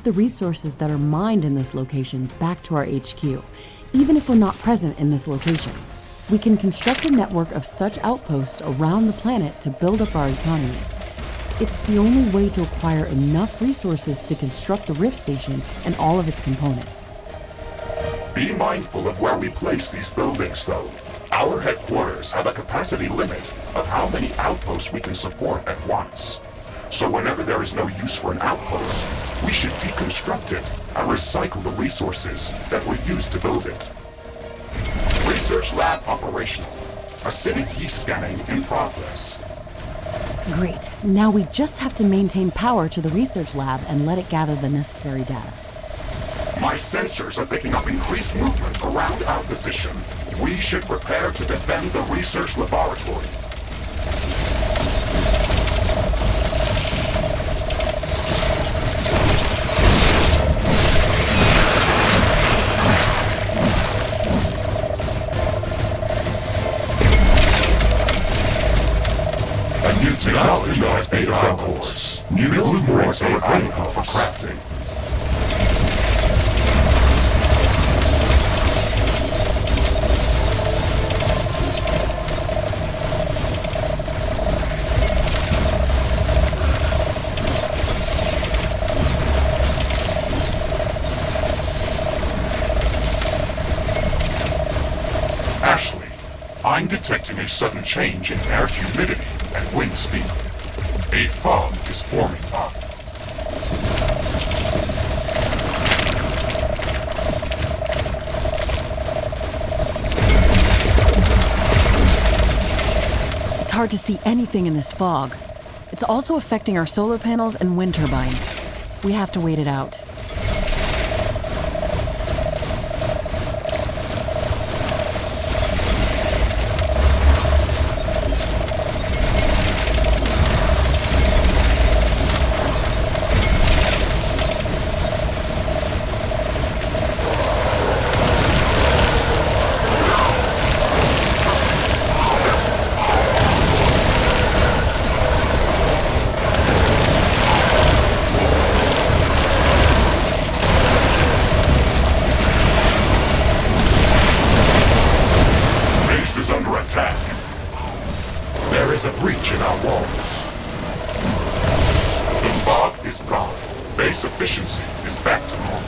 the resources that are mined in this location back to our HQ, even if we're not present in this location. We can construct a network of such outposts around the planet to build up our economy. It's the only way to acquire enough resources to construct the Rift Station and all of its components. Be mindful of where we place these buildings, though. Our headquarters have a capacity limit of how many outposts we can support at once. So whenever there is no use for an outpost, we should deconstruct it and recycle the resources that were used to build it. Research lab operational. Acidic yeast scanning in progress. Great. Now we just have to maintain power to the research lab and let it gather the necessary data. My sensors are picking up increased movement around our position. We should prepare to defend the research laboratory. technology has been developed. New blueprints are available for crafting. Ashley, I'm detecting a sudden change in air humidity and wind speed. A fog is forming up. It's hard to see anything in this fog. It's also affecting our solar panels and wind turbines. We have to wait it out. There is a breach in our walls. The fog is gone. Base efficiency is back to normal.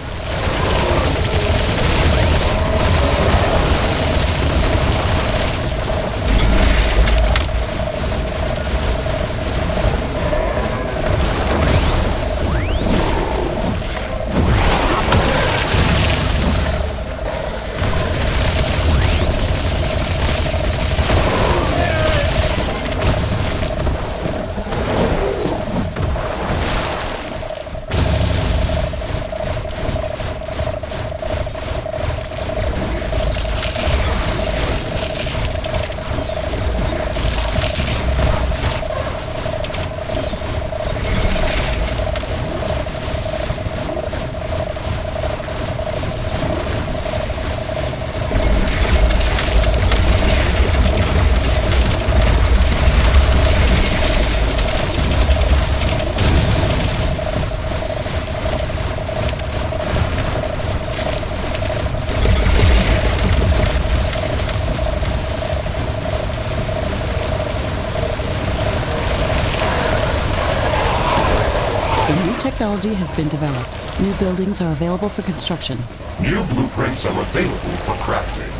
Technology has been developed. New buildings are available for construction. New blueprints are available for crafting.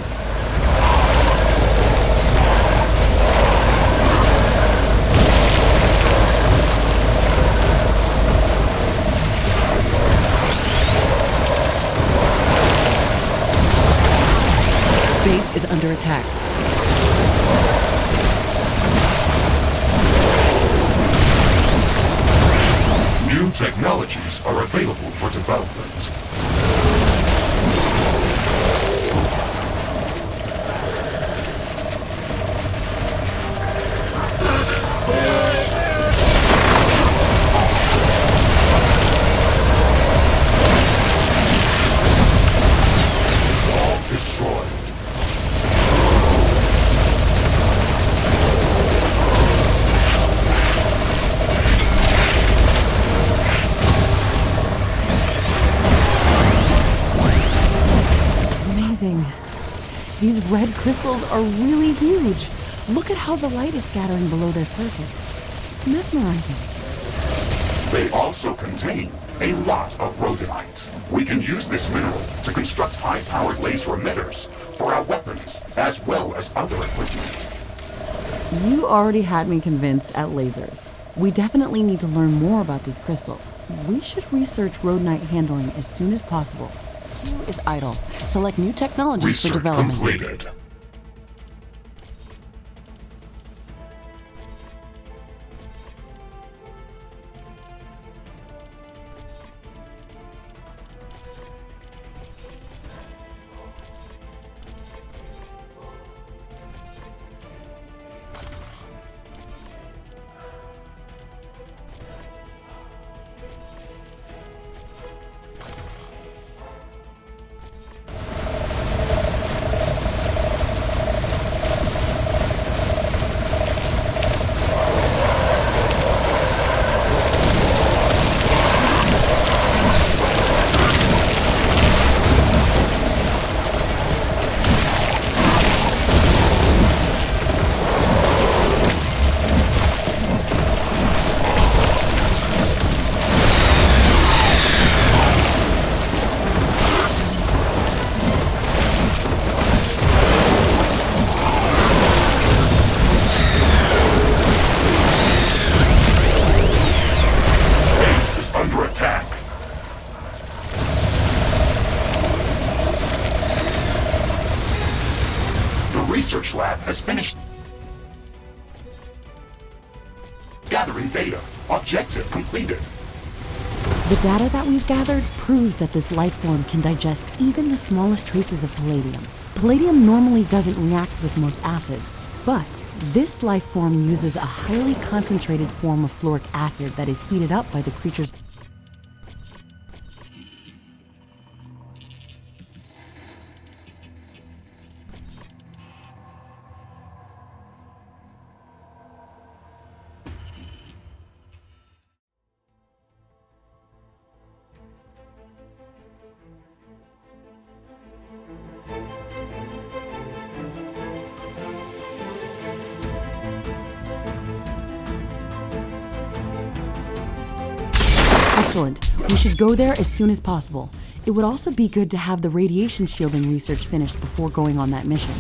Base is under attack. New technologies are available for development. Wall destroyed. These red crystals are really huge. Look at how the light is scattering below their surface. It's mesmerizing. They also contain a lot of rhodonite. We can use this mineral to construct high-powered laser emitters for our weapons, as well as other equipment. You already had me convinced at lasers. We definitely need to learn more about these crystals. We should research rhodonite handling as soon as possible. Q is idle. Select new technologies Research for development. completed. lab has finished gathering data. Objective completed. The data that we've gathered proves that this life form can digest even the smallest traces of palladium. Palladium normally doesn't react with most acids, but this life form uses a highly concentrated form of fluoric acid that is heated up by the creature's Excellent. We should go there as soon as possible. It would also be good to have the radiation shielding research finished before going on that mission.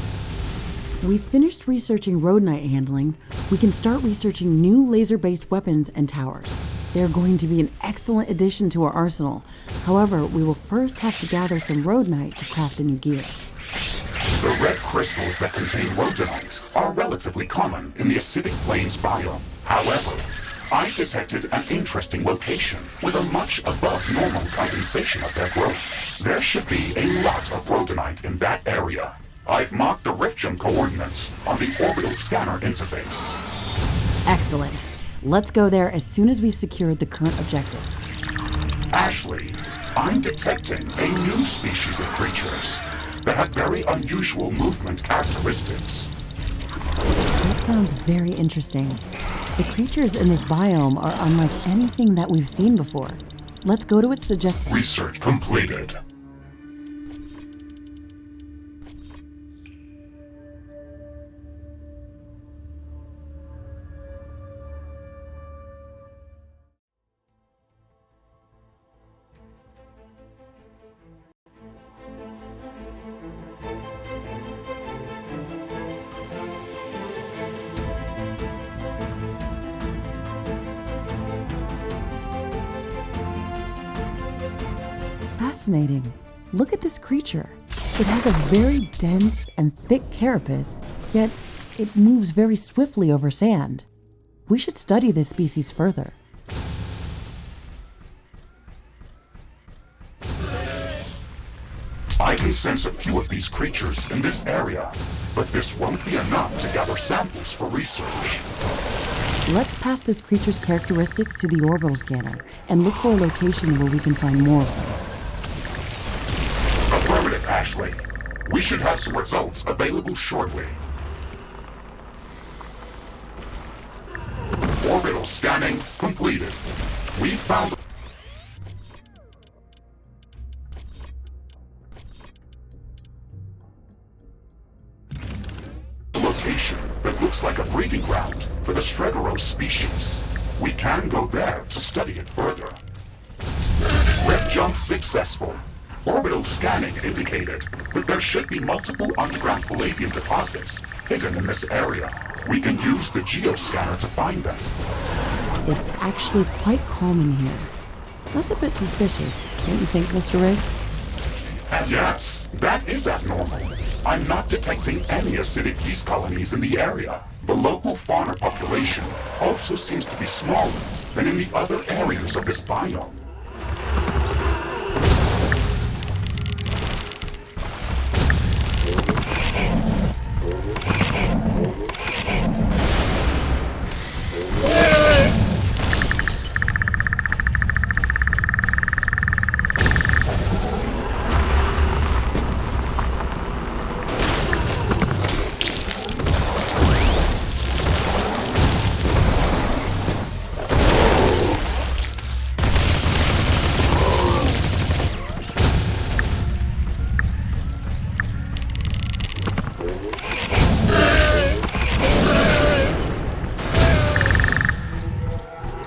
We've finished researching rhodonite handling. We can start researching new laser-based weapons and towers. They're going to be an excellent addition to our arsenal. However, we will first have to gather some rhodonite to craft the new gear. The red crystals that contain rhodonite are relatively common in the acidic plains biome. However, I detected an interesting location with a much above normal condensation of their growth. There should be a lot of rhodonite in that area. I've marked the rift gem coordinates on the orbital scanner interface. Excellent. Let's go there as soon as we've secured the current objective. Ashley, I'm detecting a new species of creatures that have very unusual movement characteristics. That sounds very interesting. The creatures in this biome are unlike anything that we've seen before. Let's go to its suggested... Research completed. Fascinating. Look at this creature. It has a very dense and thick carapace, yet it moves very swiftly over sand. We should study this species further. I can sense a few of these creatures in this area, but this won't be enough to gather samples for research. Let's pass this creature's characteristics to the orbital scanner and look for a location where we can find more of them. Affirmative, Ashley. We should have some results available shortly. Orbital scanning completed. We found a location that looks like a breeding ground for the Stegarost species. We can go there to study it further. Rift jump successful. Orbital scanning indicated that there should be multiple underground palladium deposits hidden in this area. We can use the geoscanner to find them. It's actually quite calm in here. That's a bit suspicious, don't you think, Mr. Riggs? And yes, that is abnormal. I'm not detecting any acidic yeast colonies in the area. The local fauna population also seems to be smaller than in the other areas of this biome.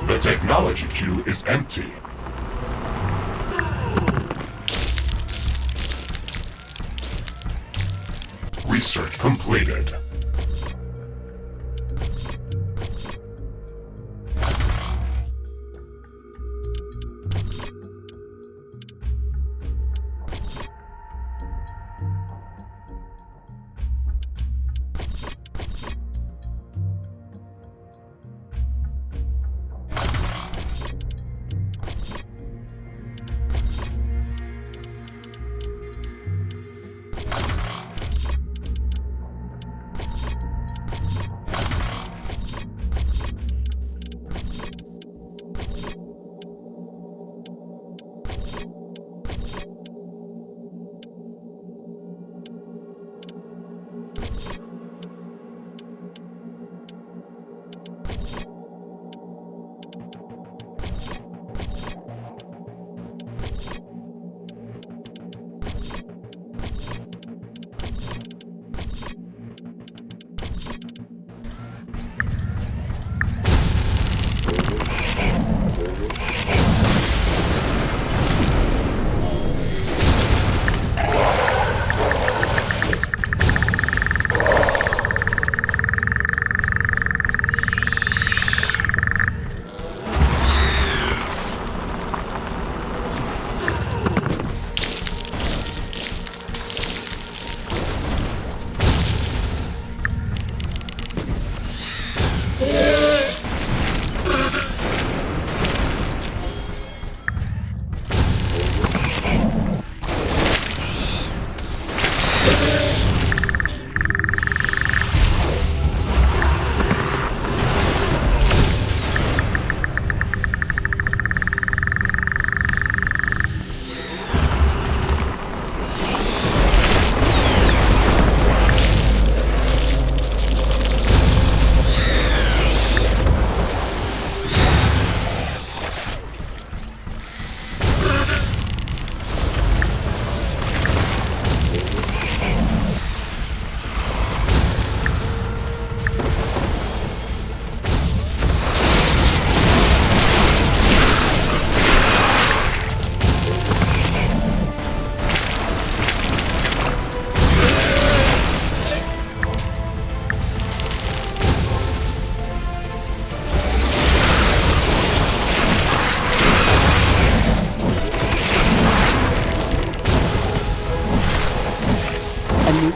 The technology queue is empty. Research completed.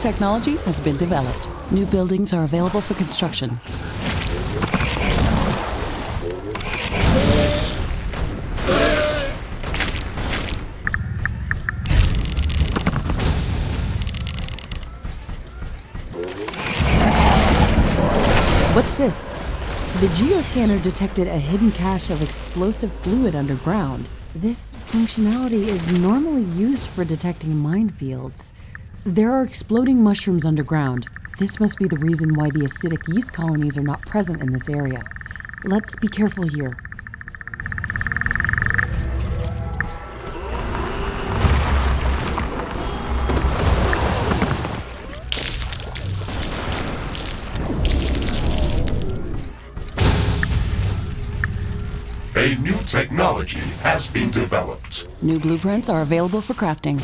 technology has been developed. New buildings are available for construction. What's this? The geoscanner detected a hidden cache of explosive fluid underground. This functionality is normally used for detecting minefields. There are exploding mushrooms underground. This must be the reason why the acidic yeast colonies are not present in this area. Let's be careful here. A new technology has been developed. New blueprints are available for crafting.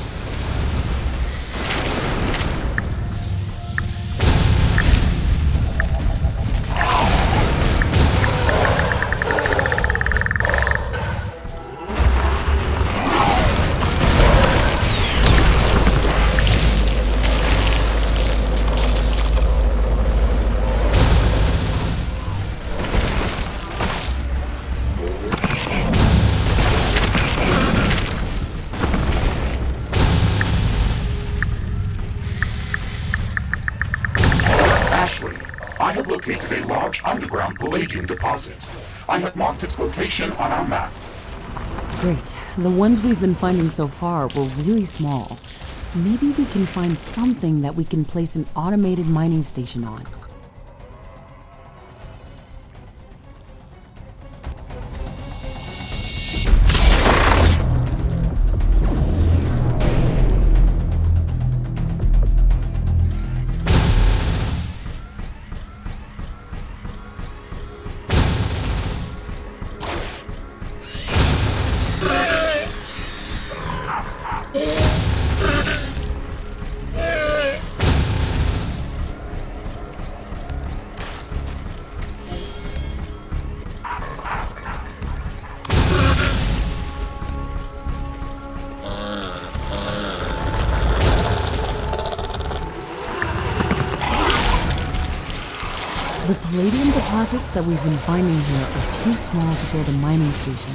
I have located a large underground palladium deposit. I have marked its location on our map. Great. The ones we've been finding so far were really small. Maybe we can find something that we can place an automated mining station on. The palladium deposits that we've been finding here are too small to build a mining station.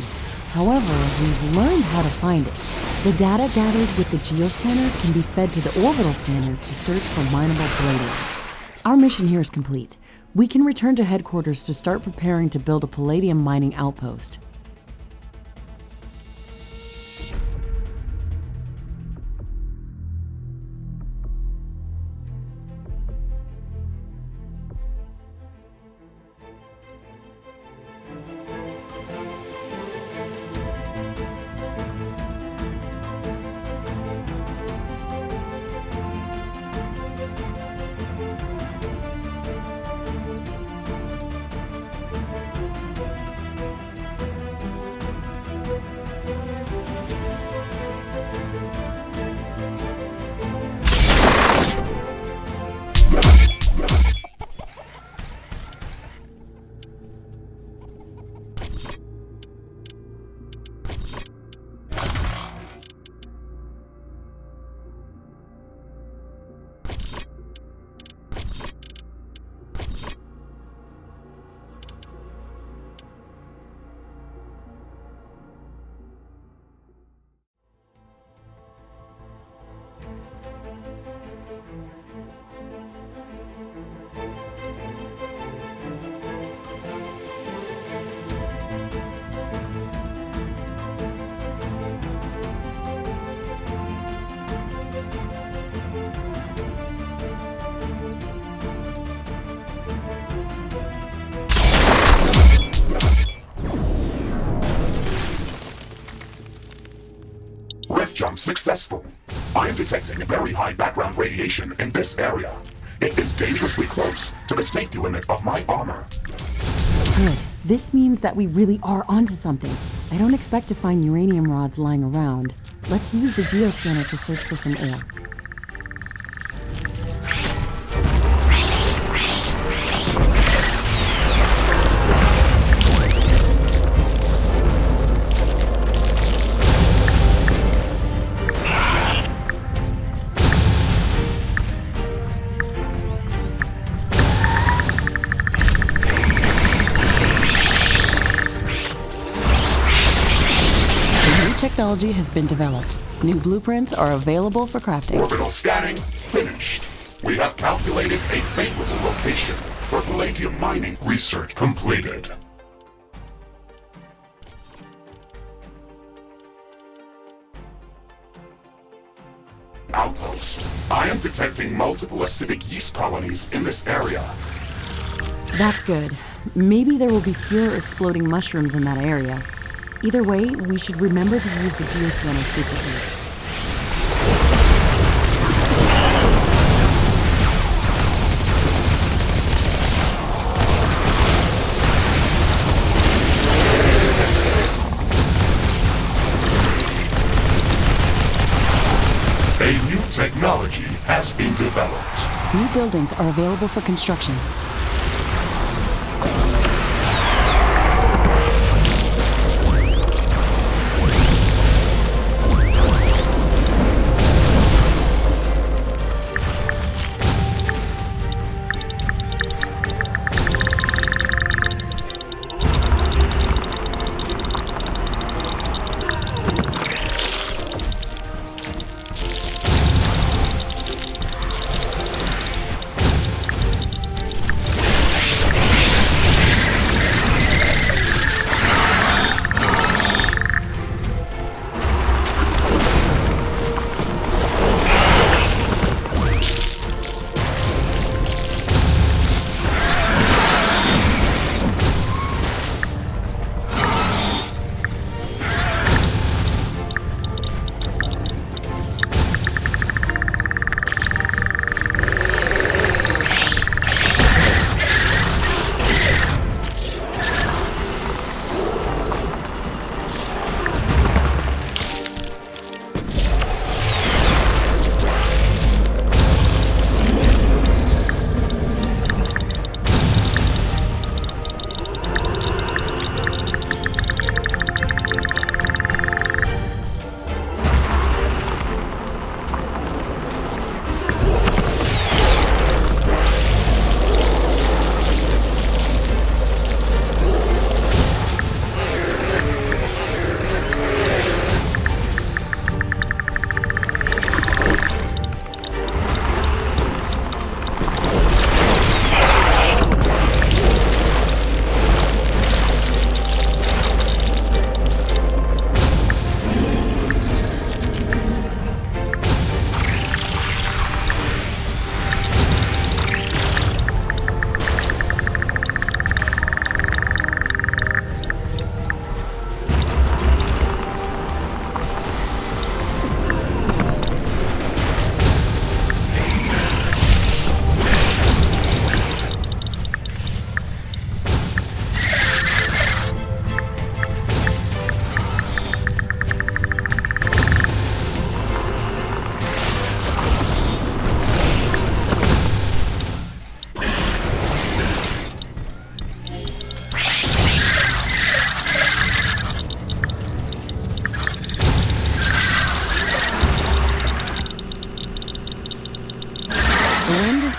However, we've learned how to find it. The data gathered with the geoscanner can be fed to the orbital scanner to search for mineable palladium. Our mission here is complete. We can return to headquarters to start preparing to build a palladium mining outpost. Jump successful. I am detecting very high background radiation in this area. It is dangerously close to the safety limit of my armor. Good. This means that we really are onto something. I don't expect to find uranium rods lying around. Let's use the geoscanner to search for some ore. technology has been developed. New blueprints are available for crafting. Orbital scanning finished. We have calculated a favorable location for palladium mining. Research completed. Outpost. I am detecting multiple acidic yeast colonies in this area. That's good. Maybe there will be fewer exploding mushrooms in that area. Either way, we should remember to use the geoscanner frequently. A new technology has been developed. New buildings are available for construction.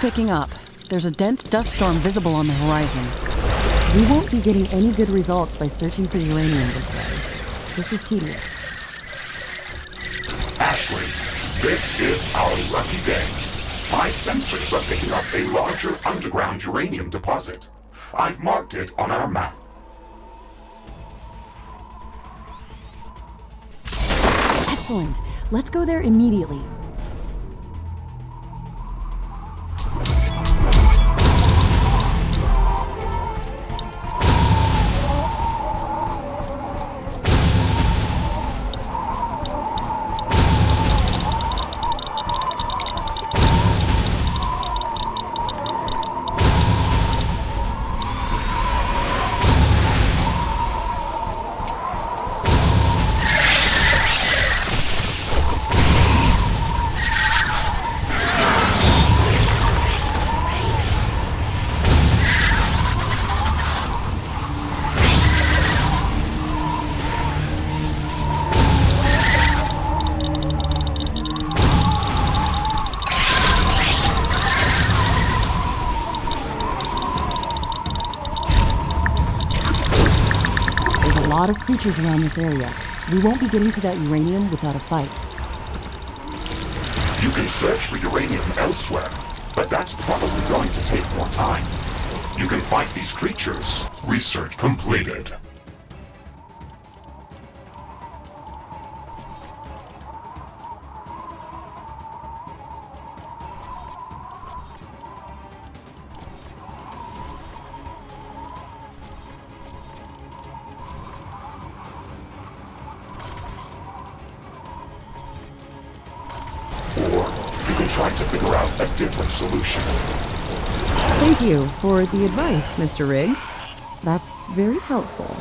Picking up. There's a dense dust storm visible on the horizon. We won't be getting any good results by searching for uranium this way. This is tedious. Ashley, this is our lucky day. My sensors are picking up a larger underground uranium deposit. I've marked it on our map. Excellent. Let's go there immediately. A lot of creatures around this area. We won't be getting to that uranium without a fight. You can search for uranium elsewhere, but that's probably going to take more time. You can fight these creatures. Research completed. Or you can try to figure out a different solution. Thank you for the advice, Mr. Riggs. That's very helpful.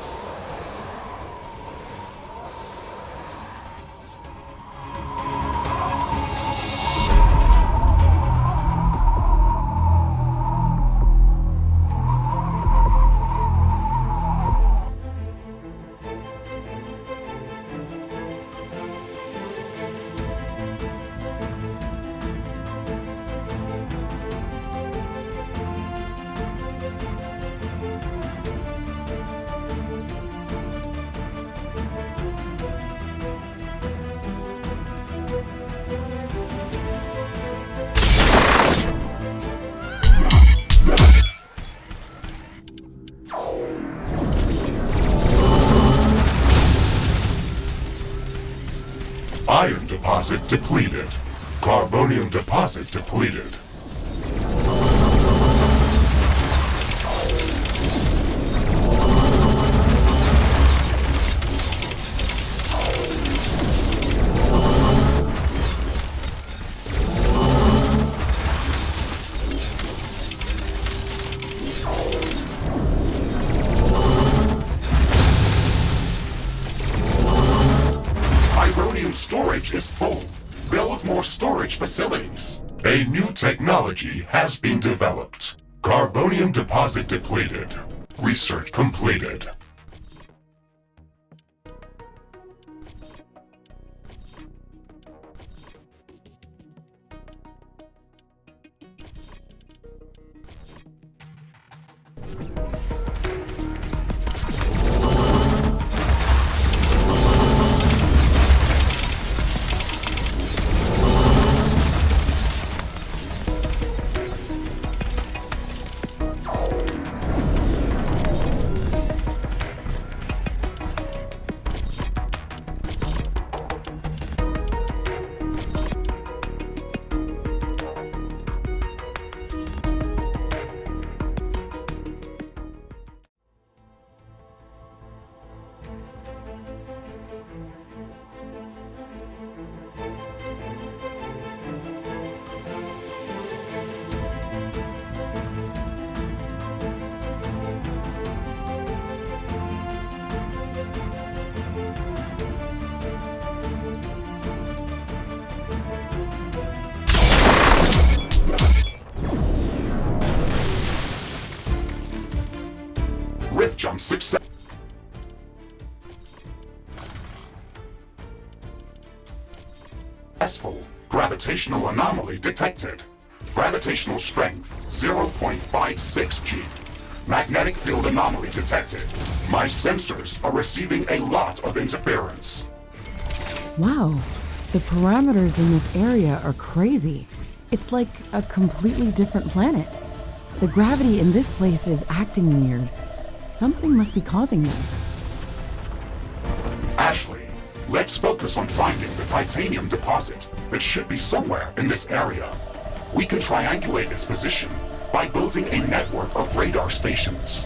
Iron deposit depleted. Carbonium deposit depleted. Storage is full. Build more storage facilities. A new technology has been developed. Carbonium deposit depleted. Research completed. Rift jump successful. Gravitational anomaly detected. Gravitational strength 0.56 G. Magnetic field anomaly detected. My sensors are receiving a lot of interference. Wow, the parameters in this area are crazy. It's like a completely different planet. The gravity in this place is acting weird. Something must be causing this. Ashley, let's focus on finding the titanium deposit. It should be somewhere in this area. We can triangulate its position by building a network of radar stations.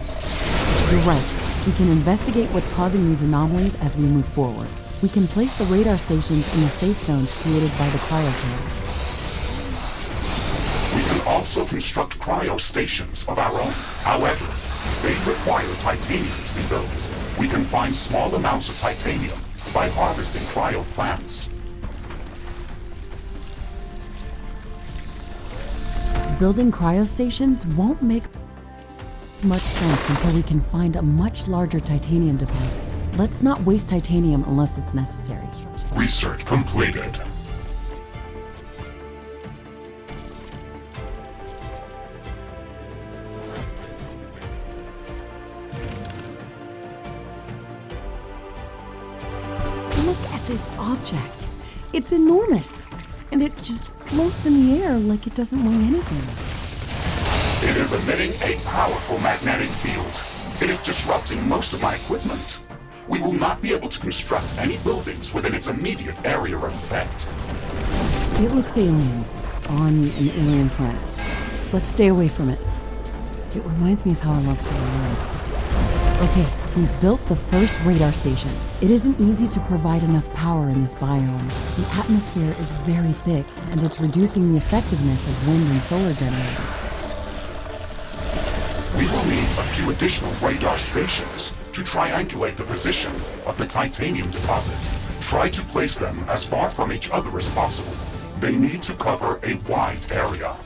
You're right. We can investigate what's causing these anomalies as we move forward. We can place the radar stations in the safe zones created by the cryocams. We can also construct cryo stations of our own. However, they require titanium to be built. We can find small amounts of titanium by harvesting cryo plants. Building cryostations won't make much sense until we can find a much larger titanium deposit. Let's not waste titanium unless it's necessary. Research completed. this object. It's enormous, and it just floats in the air like it doesn't weigh anything. It is emitting a powerful magnetic field. It is disrupting most of my equipment. We will not be able to construct any buildings within its immediate area of effect. It looks alien, on an alien planet. Let's stay away from it. It reminds me of how I lost my mind. Okay, we've built the first radar station. It isn't easy to provide enough power in this biome. The atmosphere is very thick, and it's reducing the effectiveness of wind and solar generators. We will need a few additional radar stations to triangulate the position of the titanium deposit. Try to place them as far from each other as possible. They need to cover a wide area.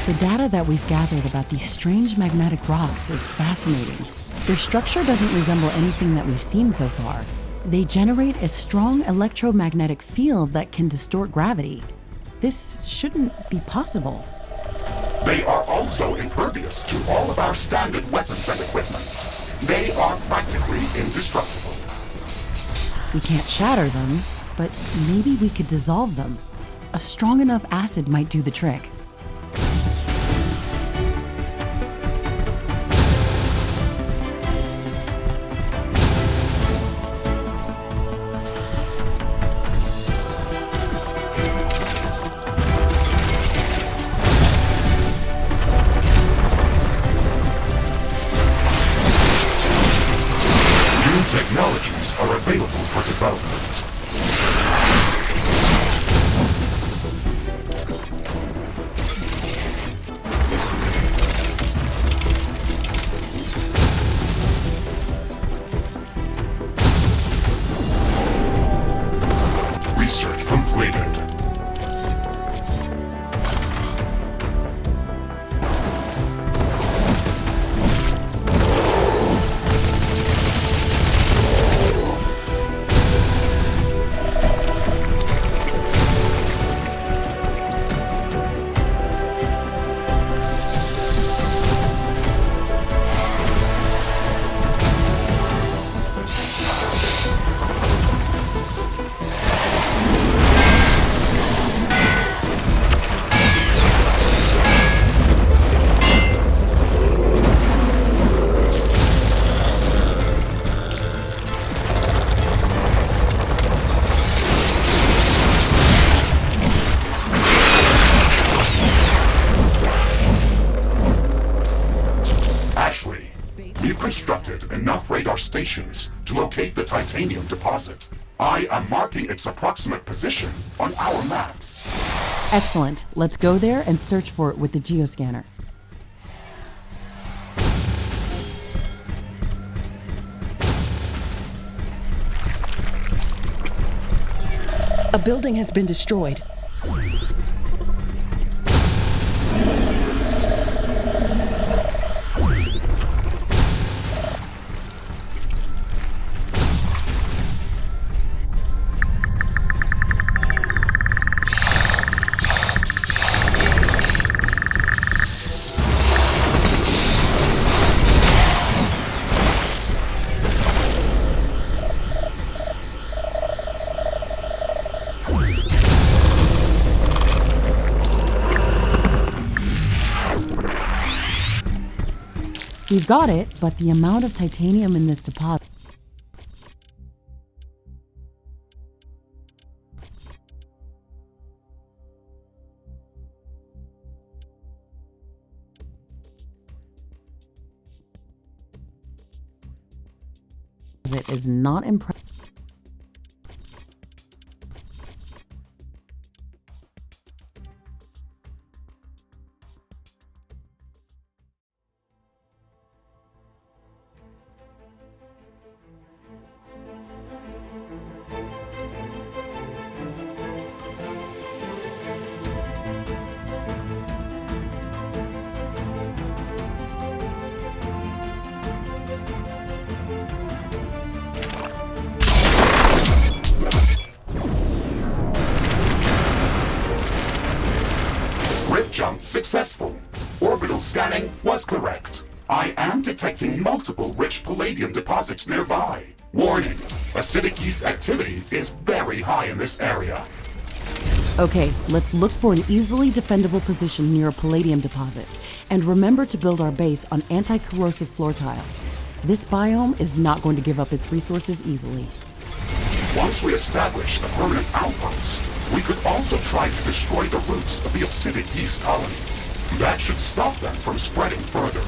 The data that we've gathered about these strange magnetic rocks is fascinating. Their structure doesn't resemble anything that we've seen so far. They generate a strong electromagnetic field that can distort gravity. This shouldn't be possible. They are also impervious to all of our standard weapons and equipment. They are practically indestructible. We can't shatter them, but maybe we could dissolve them. A strong enough acid might do the trick. Technologies are available for development. Research completed. Constructed enough radar stations to locate the titanium deposit. I am marking its approximate position on our map. Excellent. Let's go there and search for it with the geoscanner. A building has been destroyed. We've got it, but the amount of titanium in this deposit is not impressive. Jump successful. Orbital scanning was correct. I am detecting multiple rich palladium deposits nearby. Warning, acidic yeast activity is very high in this area. Okay, let's look for an easily defendable position near a palladium deposit. And remember to build our base on anti-corrosive floor tiles. This biome is not going to give up its resources easily. Once we establish a permanent outpost, we could also try to destroy the roots of the acidic yeast colonies. That should stop them from spreading further.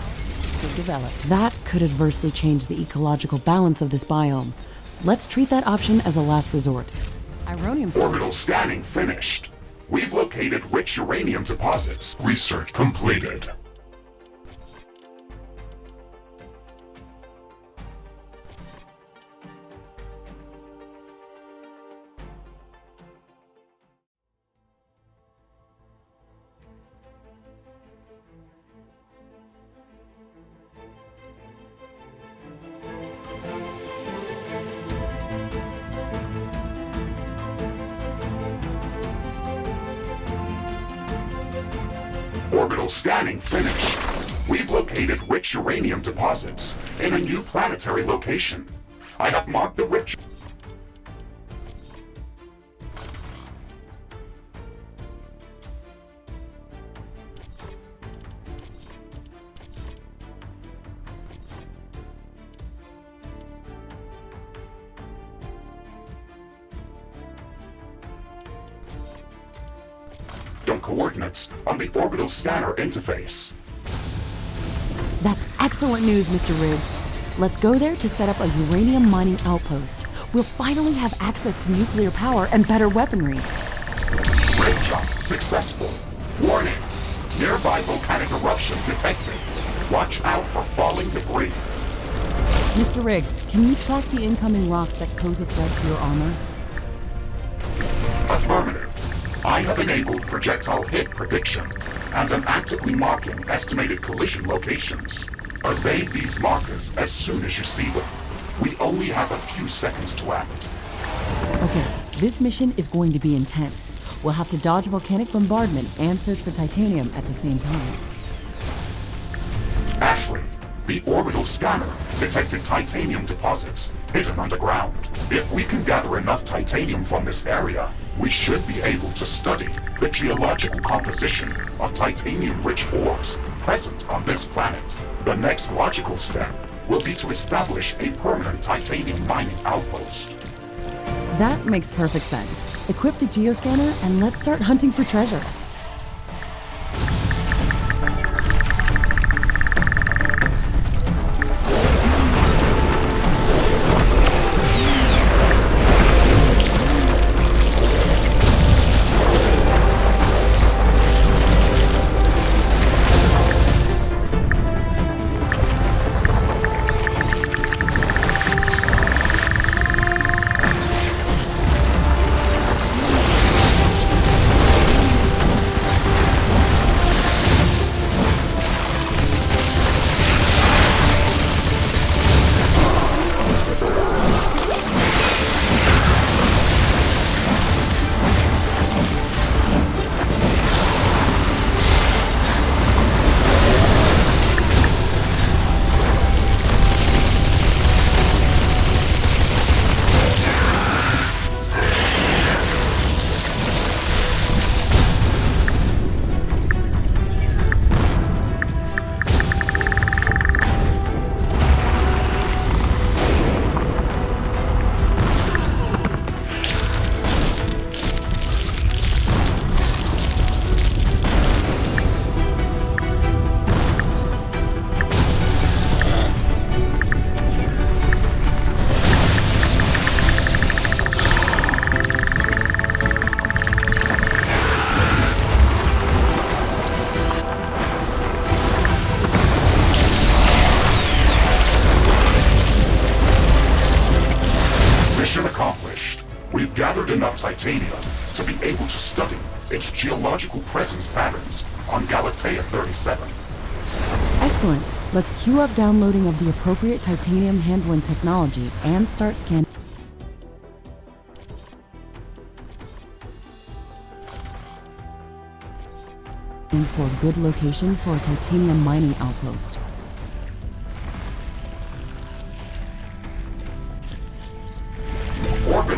Good developed. That could adversely change the ecological balance of this biome. Let's treat that option as a last resort. Ironium Orbital scanning finished. We've located rich uranium deposits. Research completed. Orbital scanning finished. We've located rich uranium deposits in a new planetary location. I have marked the rich... coordinates on the orbital scanner interface. That's excellent news, Mr. Riggs. Let's go there to set up a uranium mining outpost. We'll finally have access to nuclear power and better weaponry. Rig jump successful. Warning, nearby volcanic eruption detected. Watch out for falling debris. Mr. Riggs, can you track the incoming rocks that pose a threat to your armor? Affirmative. I have enabled projectile hit prediction and am actively marking estimated collision locations. Evade these markers as soon as you see them. We only have a few seconds to act. Okay, this mission is going to be intense. We'll have to dodge volcanic bombardment and search for titanium at the same time. Ashley, the orbital scanner detected titanium deposits hidden underground. If we can gather enough titanium from this area, we should be able to study the geological composition of titanium-rich ores present on this planet. The next logical step will be to establish a permanent titanium mining outpost. That makes perfect sense. Equip the geoscanner and let's start hunting for treasure. Mission accomplished. We've gathered enough titanium to be able to study its geological presence patterns on Galatea 37. Excellent. Let's queue up downloading of the appropriate titanium handling technology and start scanning for a good location for a titanium mining outpost.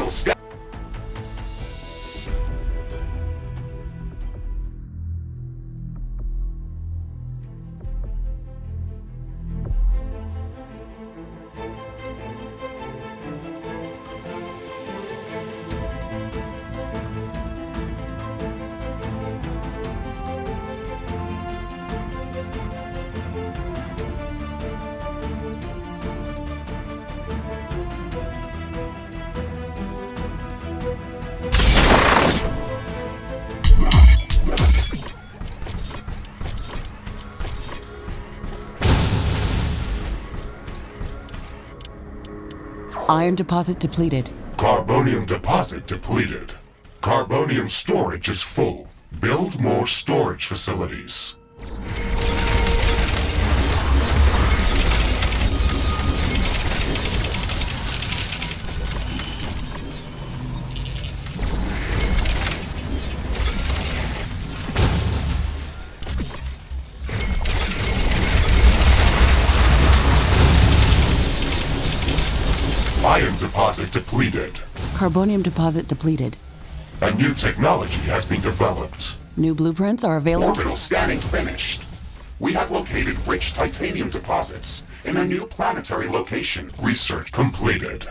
Orbital scan. Iron deposit depleted. Carbonium deposit depleted. Carbonium storage is full. Build more storage facilities. Iron deposit depleted. Carbonium deposit depleted. A new technology has been developed. New blueprints are available. Orbital scanning finished. We have located rich titanium deposits in a new planetary location. Research completed.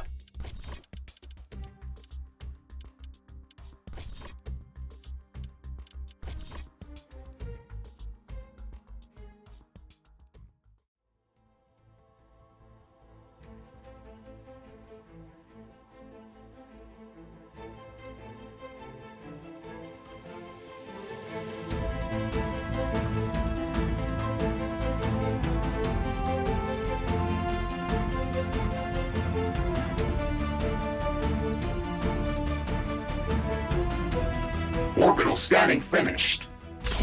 Orbital scanning finished.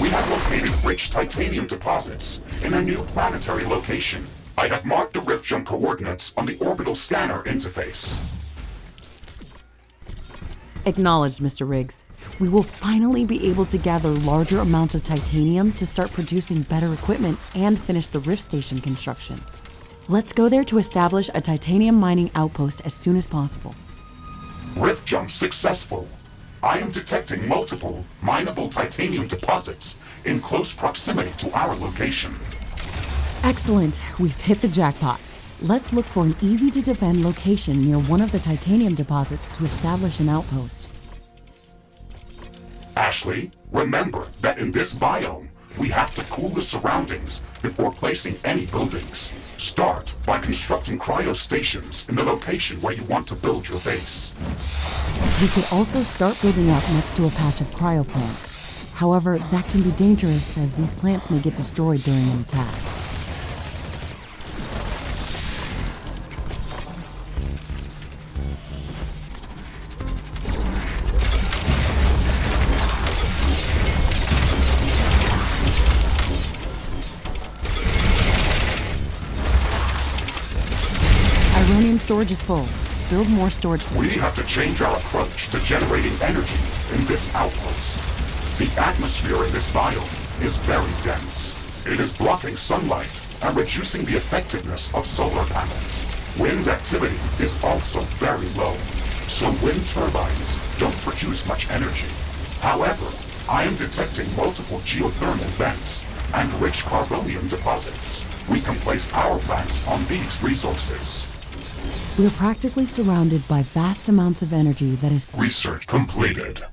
We have located rich titanium deposits in a new planetary location. I have marked the rift jump coordinates on the orbital scanner interface. Acknowledged, Mr. Riggs. We will finally be able to gather larger amounts of titanium to start producing better equipment and finish the rift station construction. Let's go there to establish a titanium mining outpost as soon as possible. Rift jump successful. I am detecting multiple mineable titanium deposits in close proximity to our location. Excellent. We've hit the jackpot. Let's look for an easy-to-defend location near one of the titanium deposits to establish an outpost. Ashley, remember that in this biome, we have to cool the surroundings before placing any buildings. Start by constructing cryostations in the location where you want to build your base. We could also start building up next to a patch of cryo plants. However, that can be dangerous as these plants may get destroyed during an attack. Uranium storage is full. Build more storage. We have to change our approach to generating energy in this outpost. The atmosphere in this biome is very dense. It is blocking sunlight and reducing the effectiveness of solar panels. Wind activity is also very low, so wind turbines don't produce much energy. However, I am detecting multiple geothermal vents and rich carbonium deposits. We can place power plants on these resources. We're practically surrounded by vast amounts of energy that is... Research completed.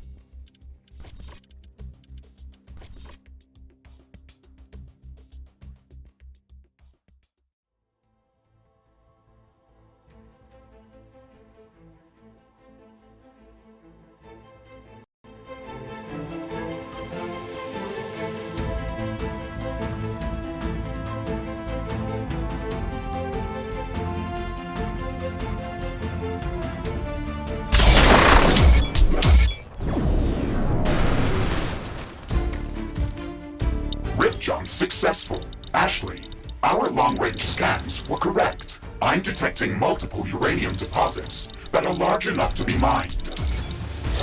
Jump successful. Ashley, our long-range scans were correct. I'm detecting multiple uranium deposits that are large enough to be mined.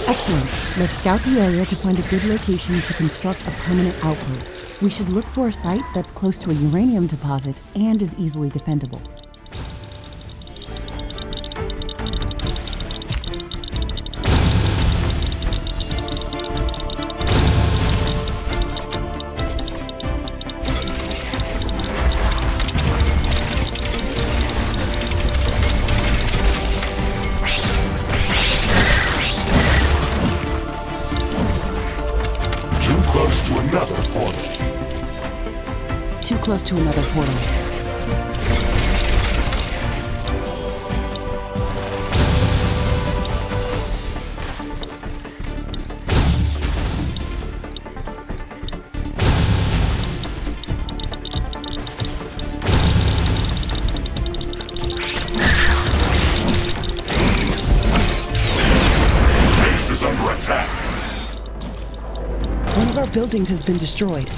Excellent. Let's scout the area to find a good location to construct a permanent outpost. We should look for a site that's close to a uranium deposit and is easily defendable. portal. Too close to another portal. Base is under attack. One of our buildings has been destroyed.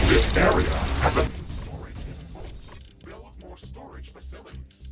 This area has a storage is full. Build more storage facilities.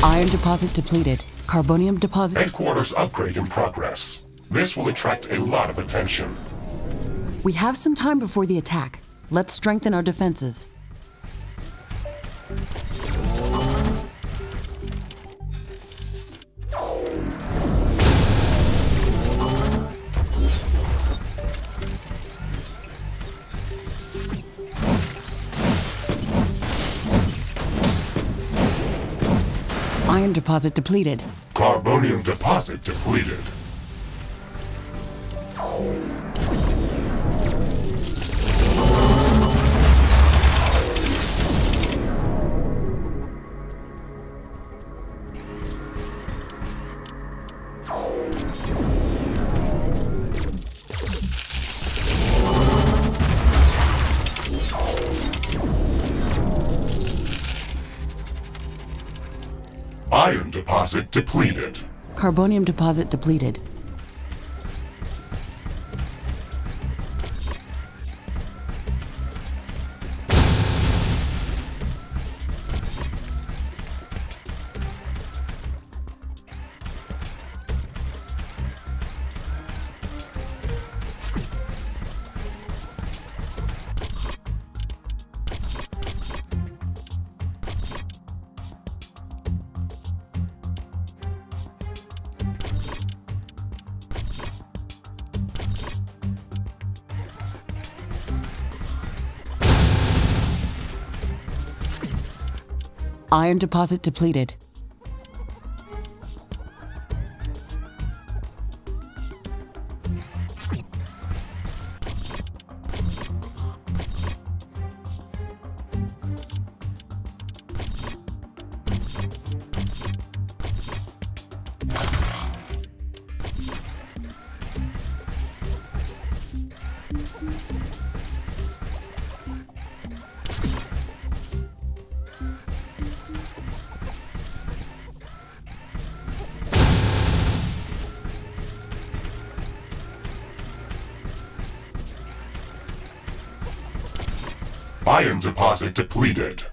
Iron deposit depleted. Carbonium deposit... Headquarters upgrade in progress. This will attract a lot of attention. We have some time before the attack. Let's strengthen our defenses. Iron deposit depleted. Carbonium deposit depleted. deposit depleted. Carbonium deposit depleted. Iron deposit depleted. Iron deposit depleted.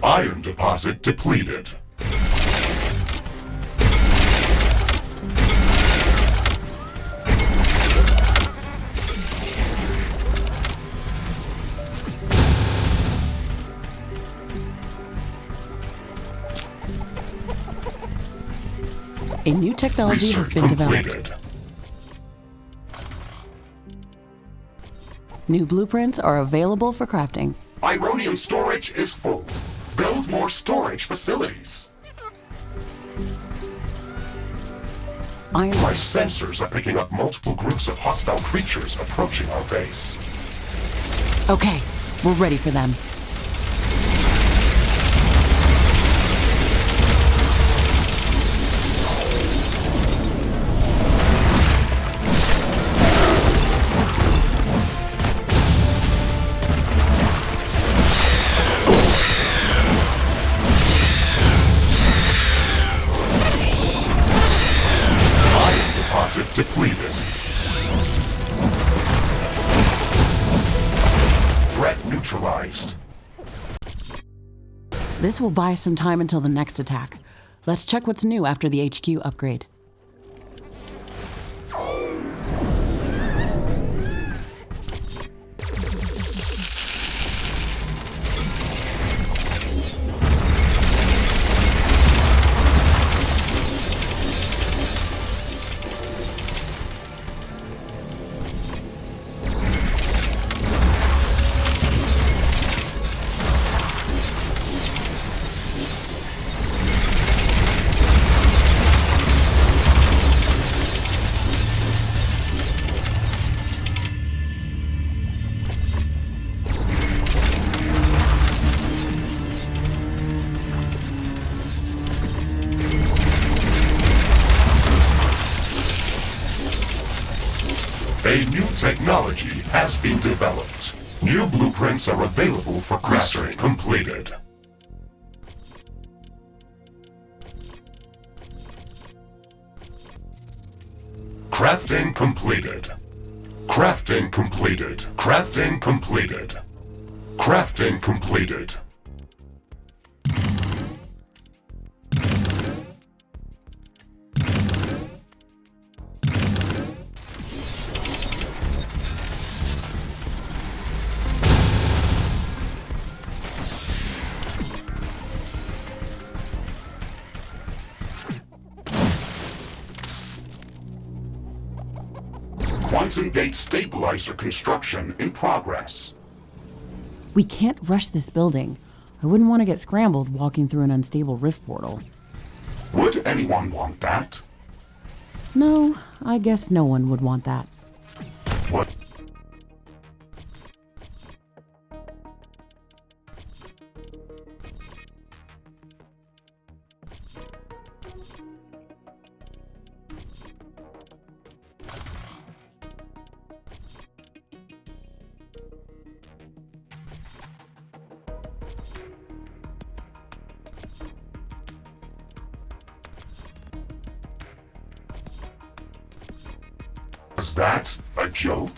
Iron deposit depleted. A new technology has Research been developed. completed. New blueprints are available for crafting. Uranium storage is full. Build more storage facilities. Iron. My sensors are picking up multiple groups of hostile creatures approaching our base. Okay, we're ready for them. Depleted. Threat neutralized. This will buy us some time until the next attack. Let's check what's new after the HQ upgrade. A new technology has been developed. New blueprints are available for crafting. Completed. Crafting completed. Crafting completed. Crafting completed. Crafting completed. Quantum gate stabilizer construction in progress. We can't rush this building. I wouldn't want to get scrambled walking through an unstable rift portal. Would anyone want that? No, I guess no one would want that. What? Was that a joke?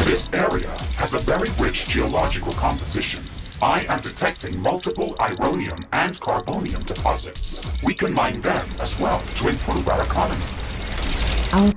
This area has a very rich geological composition. I am detecting multiple uranium and carbonium deposits. We can mine them as well to improve our economy. Our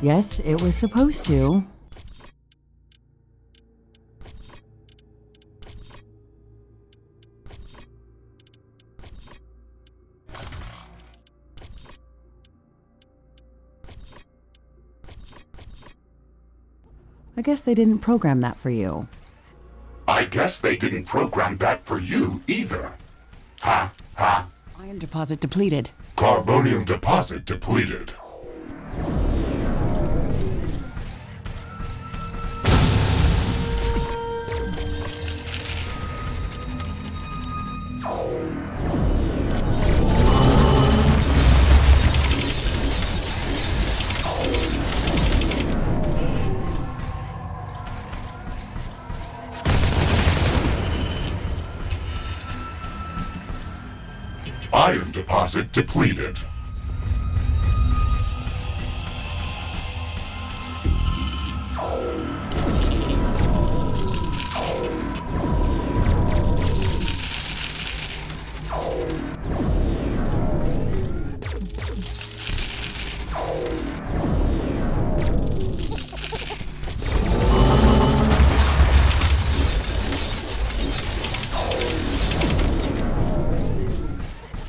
Yes, it was supposed to. I guess they didn't program that for you. I guess they didn't program that for you either. Ha, ha. Iron deposit depleted. Carbonium deposit depleted. Iron deposit depleted.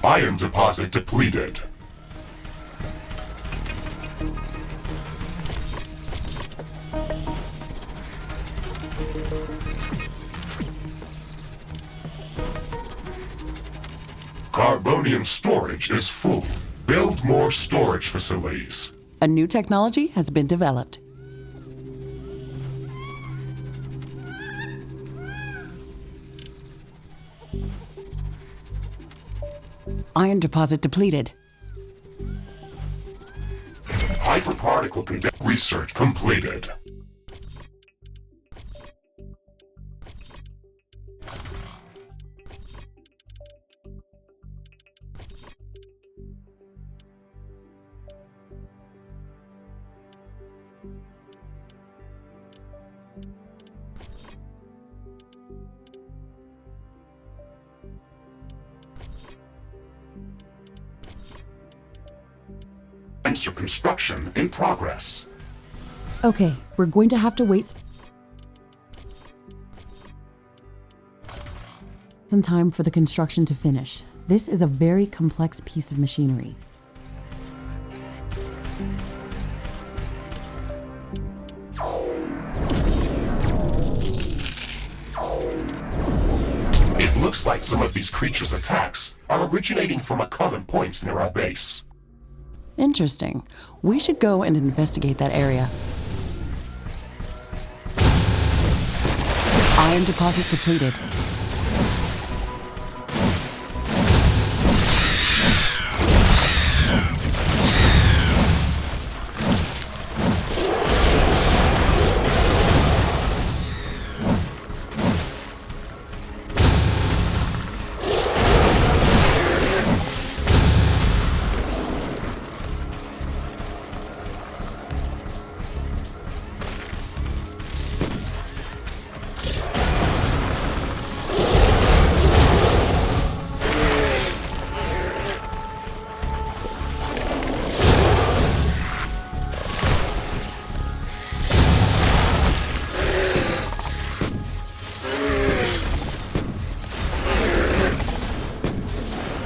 Iron deposit depleted. Carbonium storage is full. Build more storage facilities. A new technology has been developed. Iron deposit depleted. Hyperparticle research completed. Sensor construction in progress. Okay, we're going to have to wait some time for the construction to finish. This is a very complex piece of machinery. It looks like some of these creatures' attacks are originating from a common point near our base. Interesting. We should go and investigate that area. Iron deposit depleted.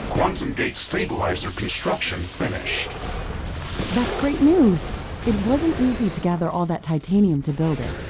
Quantum gate stabilizer construction finished. That's great news. It wasn't easy to gather all that titanium to build it.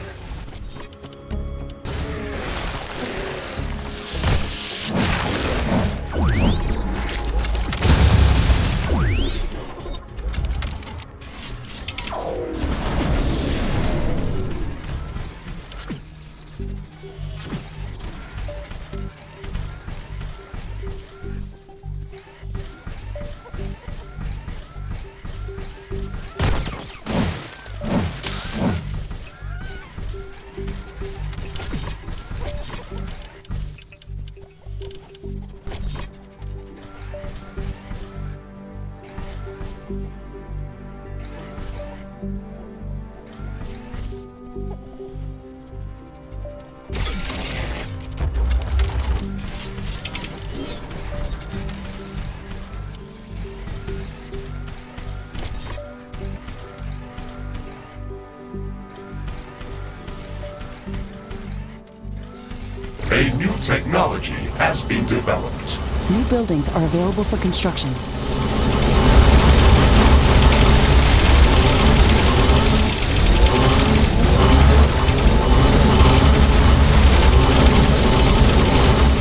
A new technology has been developed. New buildings are available for construction.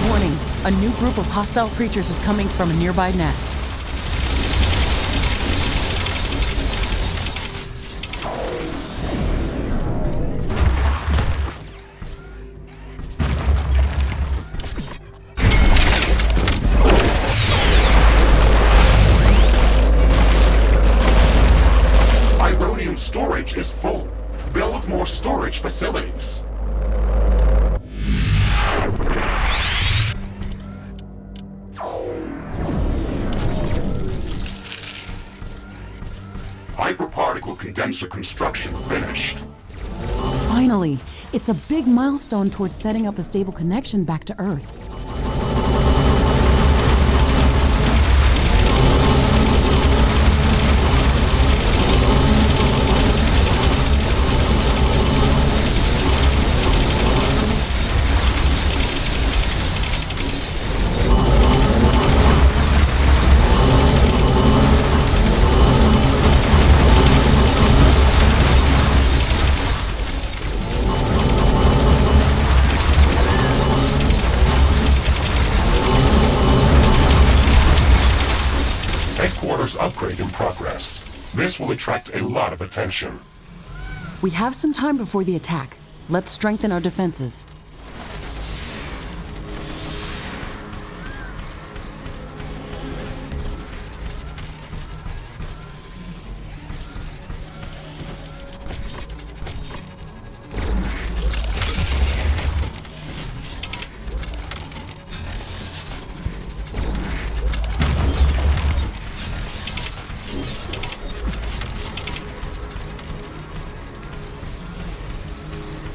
Warning, a new group of hostile creatures is coming from a nearby nest. Storage is full. Build more storage facilities. Hyperparticle condenser construction finished. Finally, it's a big milestone towards setting up a stable connection back to Earth. Headquarters upgrade in progress. This will attract a lot of attention. We have some time before the attack. Let's strengthen our defenses.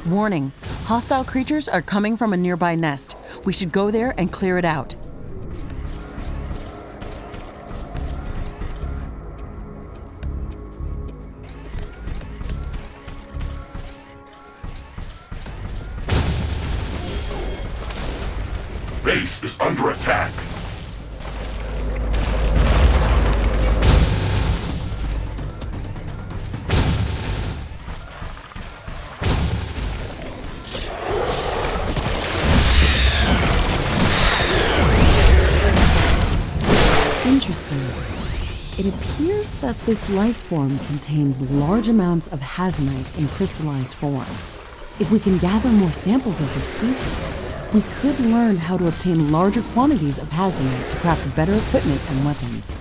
Warning, hostile creatures are coming from a nearby nest. We should go there and clear it out. Base is under attack. Interesting. It appears that this life form contains large amounts of hazonite in crystallized form. If we can gather more samples of this species, we could learn how to obtain larger quantities of hazmat to craft better equipment and weapons.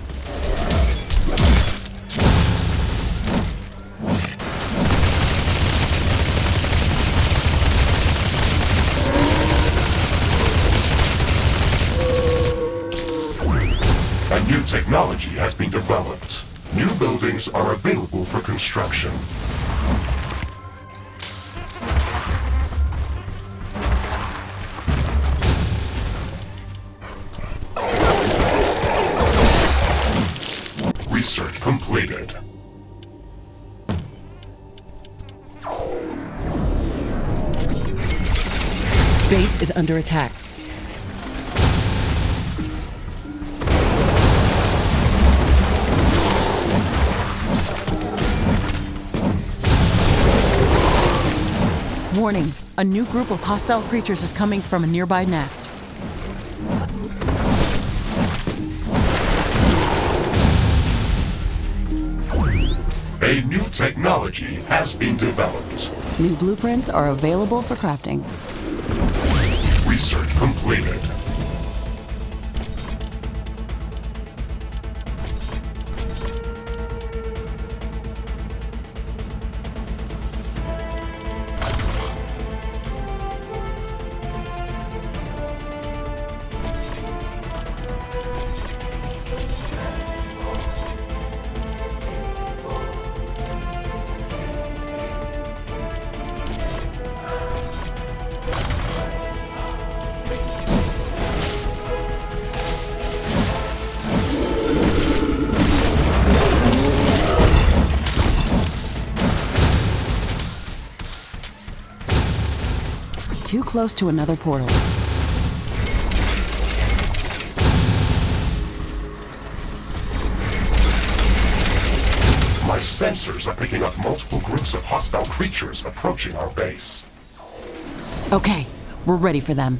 A new technology has been developed. New buildings are available for construction. Research completed. Base is under attack. Warning, a new group of hostile creatures is coming from a nearby nest. A new technology has been developed. New blueprints are available for crafting. Research completed. Too close to another portal. My sensors are picking up multiple groups of hostile creatures approaching our base. Okay, we're ready for them.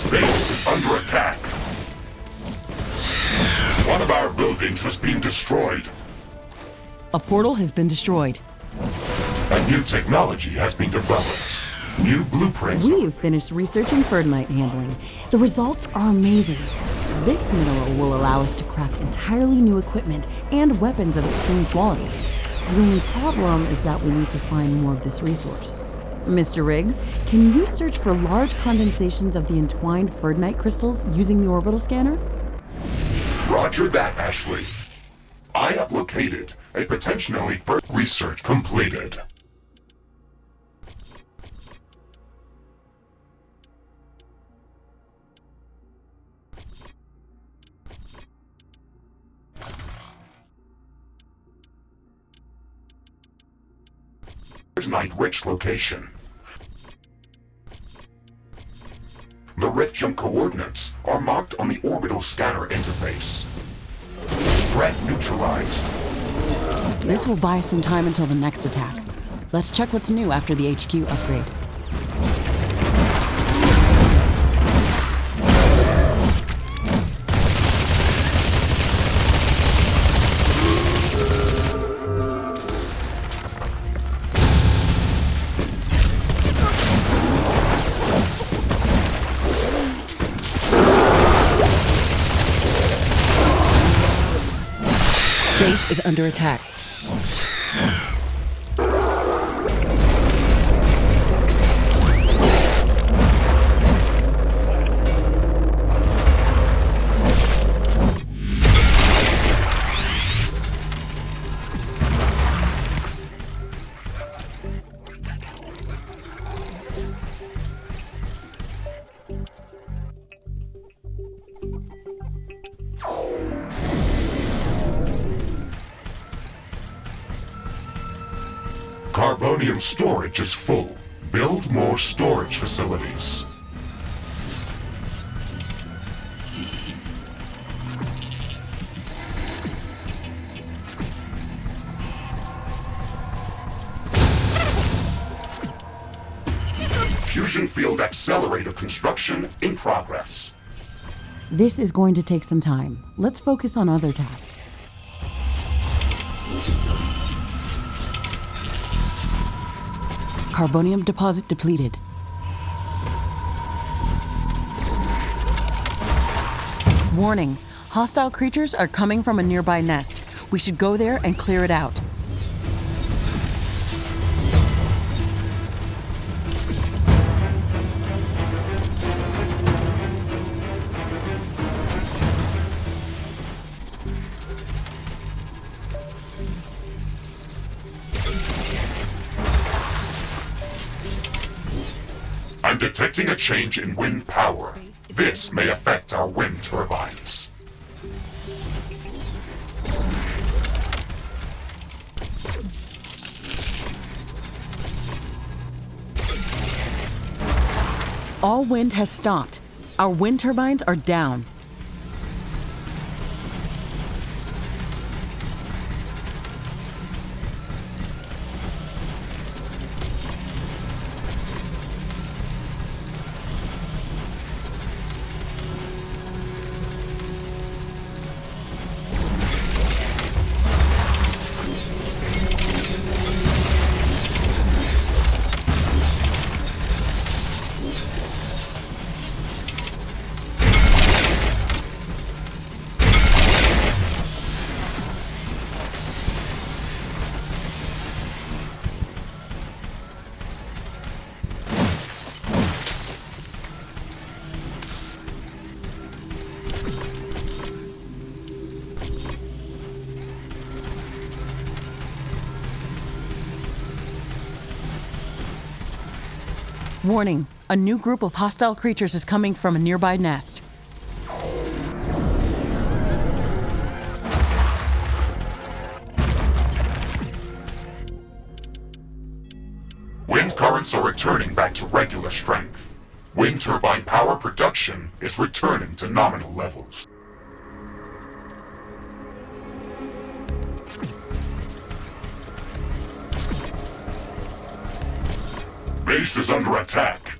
Base is under attack. One of our buildings has been destroyed. A portal has been destroyed. A new technology has been developed. New blueprints. We've finished researching Ferdinite handling. The results are amazing. This mineral will allow us to craft entirely new equipment and weapons of extreme quality. The only problem is that we need to find more of this resource. Mr. Riggs, can you search for large condensations of the entwined Ferdinite crystals using the orbital scanner? Roger that, Ashley. I have located a potentially first research completed. Night-rich location. The rift jump coordinates are marked on the orbital scanner interface. Threat neutralized. This will buy us some time until the next attack. Let's check what's new after the HQ upgrade. Base is under attack. Carbonium storage is full. Build more storage facilities. Fusion field accelerator construction in progress. This is going to take some time. Let's focus on other tasks. Carbonium deposit depleted. Warning, hostile creatures are coming from a nearby nest. We should go there and clear it out. I'm detecting a change in wind power. This may affect our wind turbines. All wind has stopped. Our wind turbines are down. Warning, a new group of hostile creatures is coming from a nearby nest. Wind currents are returning back to regular strength. Wind turbine power production is returning to nominal levels. Base is under attack.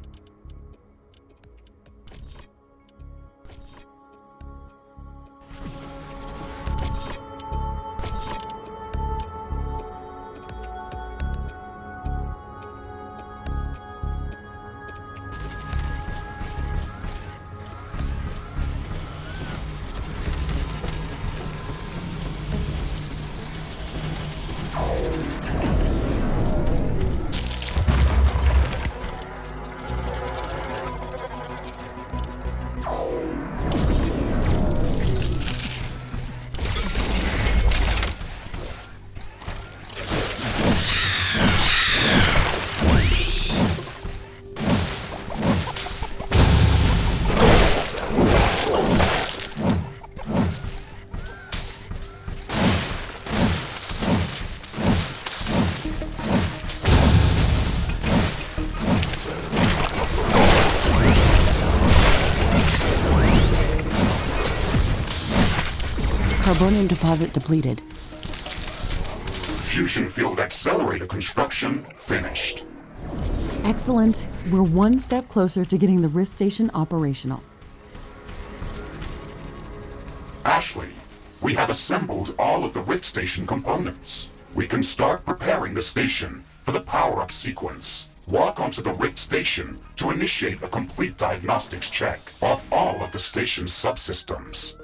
Carbonium deposit depleted. Fusion field accelerator construction finished. Excellent. We're one step closer to getting the Rift Station operational. Ashley, we have assembled all of the Rift Station components. We can start preparing the station for the power-up sequence. Walk onto the Rift Station to initiate a complete diagnostics check of all of the station's subsystems.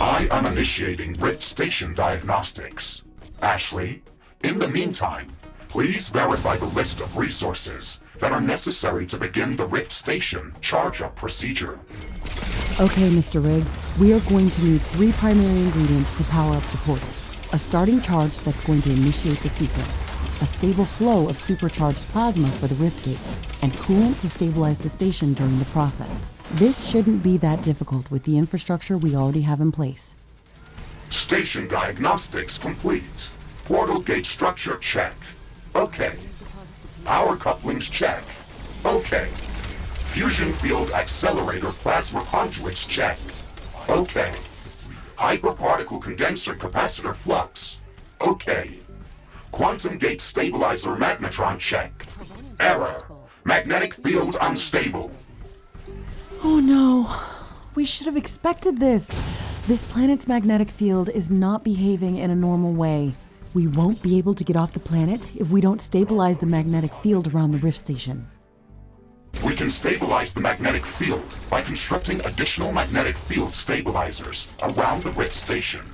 I am initiating Rift Station diagnostics. Ashley, in the meantime, please verify the list of resources that are necessary to begin the Rift Station charge-up procedure. Okay, Mr. Riggs. We are going to need 3 primary ingredients to power up the portal. A starting charge that's going to initiate the sequence, a stable flow of supercharged plasma for the rift gate, and coolant to stabilize the station during the process. This shouldn't be that difficult with the infrastructure we already have in place. Station diagnostics complete. Portal gate structure check. Okay. Power couplings check. Okay. Fusion field accelerator plasma conduits check. Okay. Hyperparticle condenser capacitor flux. Okay. Quantum gate stabilizer magnetron check. Error. Magnetic field unstable. Oh no. We should have expected this. This planet's magnetic field is not behaving in a normal way. We won't be able to get off the planet if we don't stabilize the magnetic field around the Rift Station. We can stabilize the magnetic field by constructing additional magnetic field stabilizers around the Rift Station.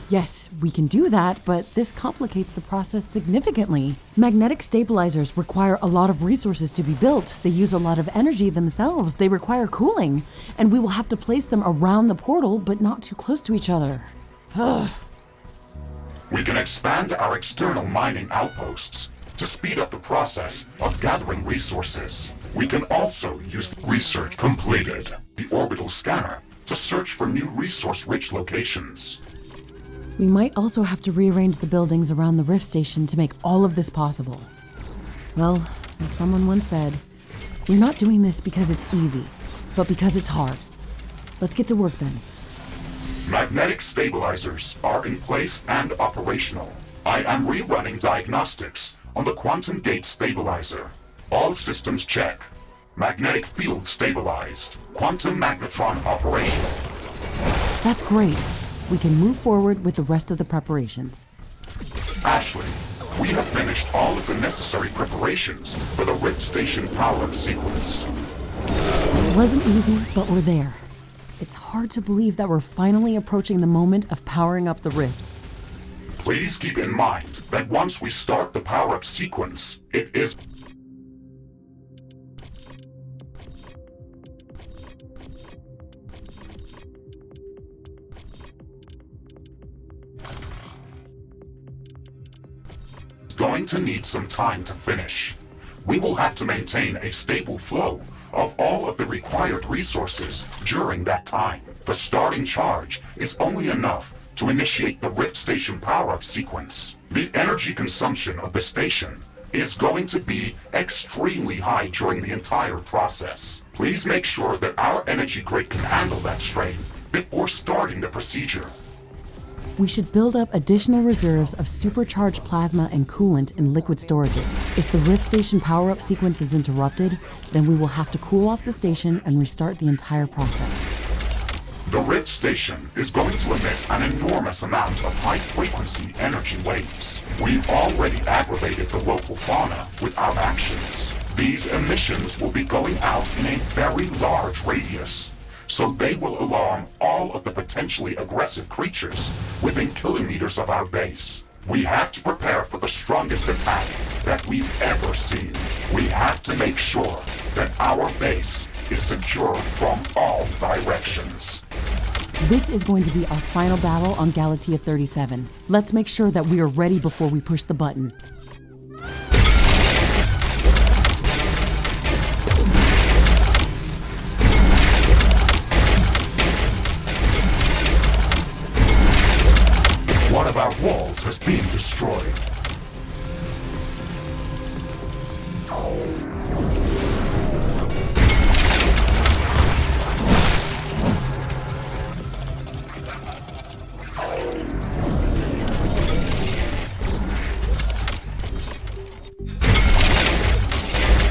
Yes, we can do that, but this complicates the process significantly. Magnetic stabilizers require a lot of resources to be built. They use a lot of energy themselves. They require cooling, and we will have to place them around the portal, but not too close to each other. Ugh. We can expand our external mining outposts to speed up the process of gathering resources. We can also use research completed, the orbital scanner, to search for new resource-rich locations. We might also have to rearrange the buildings around the Rift Station to make all of this possible. Well, as someone once said, we're not doing this because it's easy, but because it's hard. Let's get to work then. Magnetic stabilizers are in place and operational. I am rerunning diagnostics on the quantum gate stabilizer. All systems check. Magnetic field stabilized. Quantum magnetron operational. That's great. We can move forward with the rest of the preparations. Ashley, we have finished all of the necessary preparations for the Rift Station power-up sequence. It wasn't easy, but we're there. It's hard to believe that we're finally approaching the moment of powering up the Rift. Please keep in mind that once we start the power-up sequence, it is going to need some time to finish. We will have to maintain a stable flow of all of the required resources during that time. The starting charge is only enough to initiate the Rift Station power-up sequence. The energy consumption of the station is going to be extremely high during the entire process. Please make sure that our energy grid can handle that strain before starting the procedure. We should build up additional reserves of supercharged plasma and coolant in liquid storages. If the Rift Station power-up sequence is interrupted, then we will have to cool off the station and restart the entire process. The Rift Station is going to emit an enormous amount of high-frequency energy waves. We've already aggravated the local fauna with our actions. These emissions will be going out in a very large radius, so they will alarm all of the potentially aggressive creatures within kilometers of our base. We have to prepare for the strongest attack that we've ever seen. We have to make sure that our base is secure from all directions. This is going to be our final battle on Galatea 37. Let's make sure that we are ready before we push the button. One of our walls has been destroyed.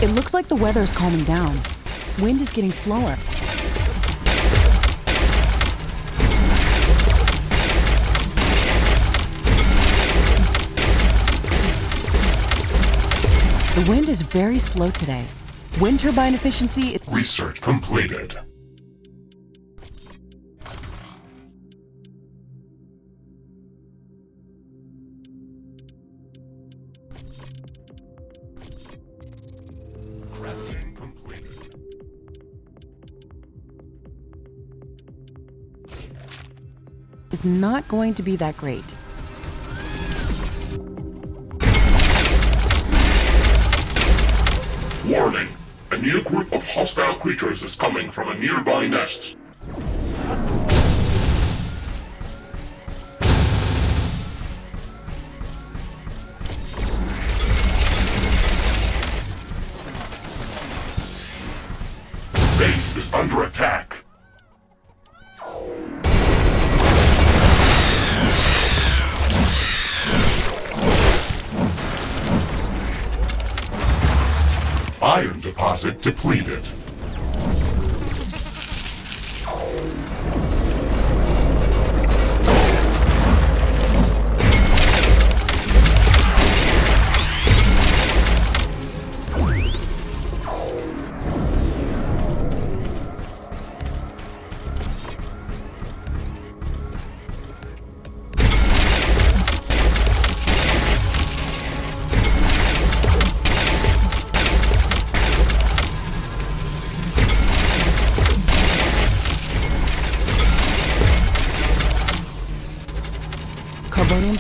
It looks like the weather is calming down. Wind is getting slower. The wind is very slow today. Wind turbine efficiency is... Research completed. Crafting completed. is not going to be that great. Warning! A new group of hostile creatures is coming from a nearby nest. Base is under attack. Iron deposit depleted.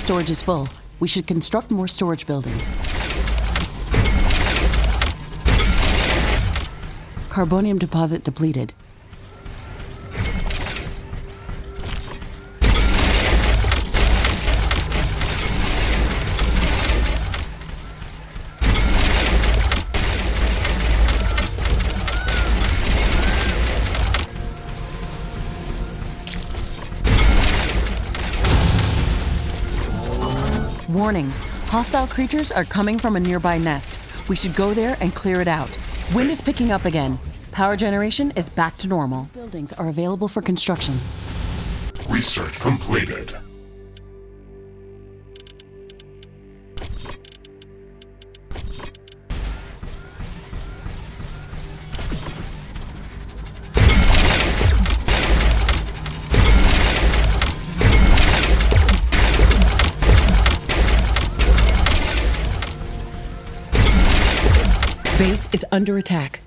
storage is full. We should construct more storage buildings. Carbonium deposit depleted. Warning, hostile creatures are coming from a nearby nest. We should go there and clear it out. Wind is picking up again. Power generation is back to normal. Buildings are available for construction. Research completed. Base is under attack.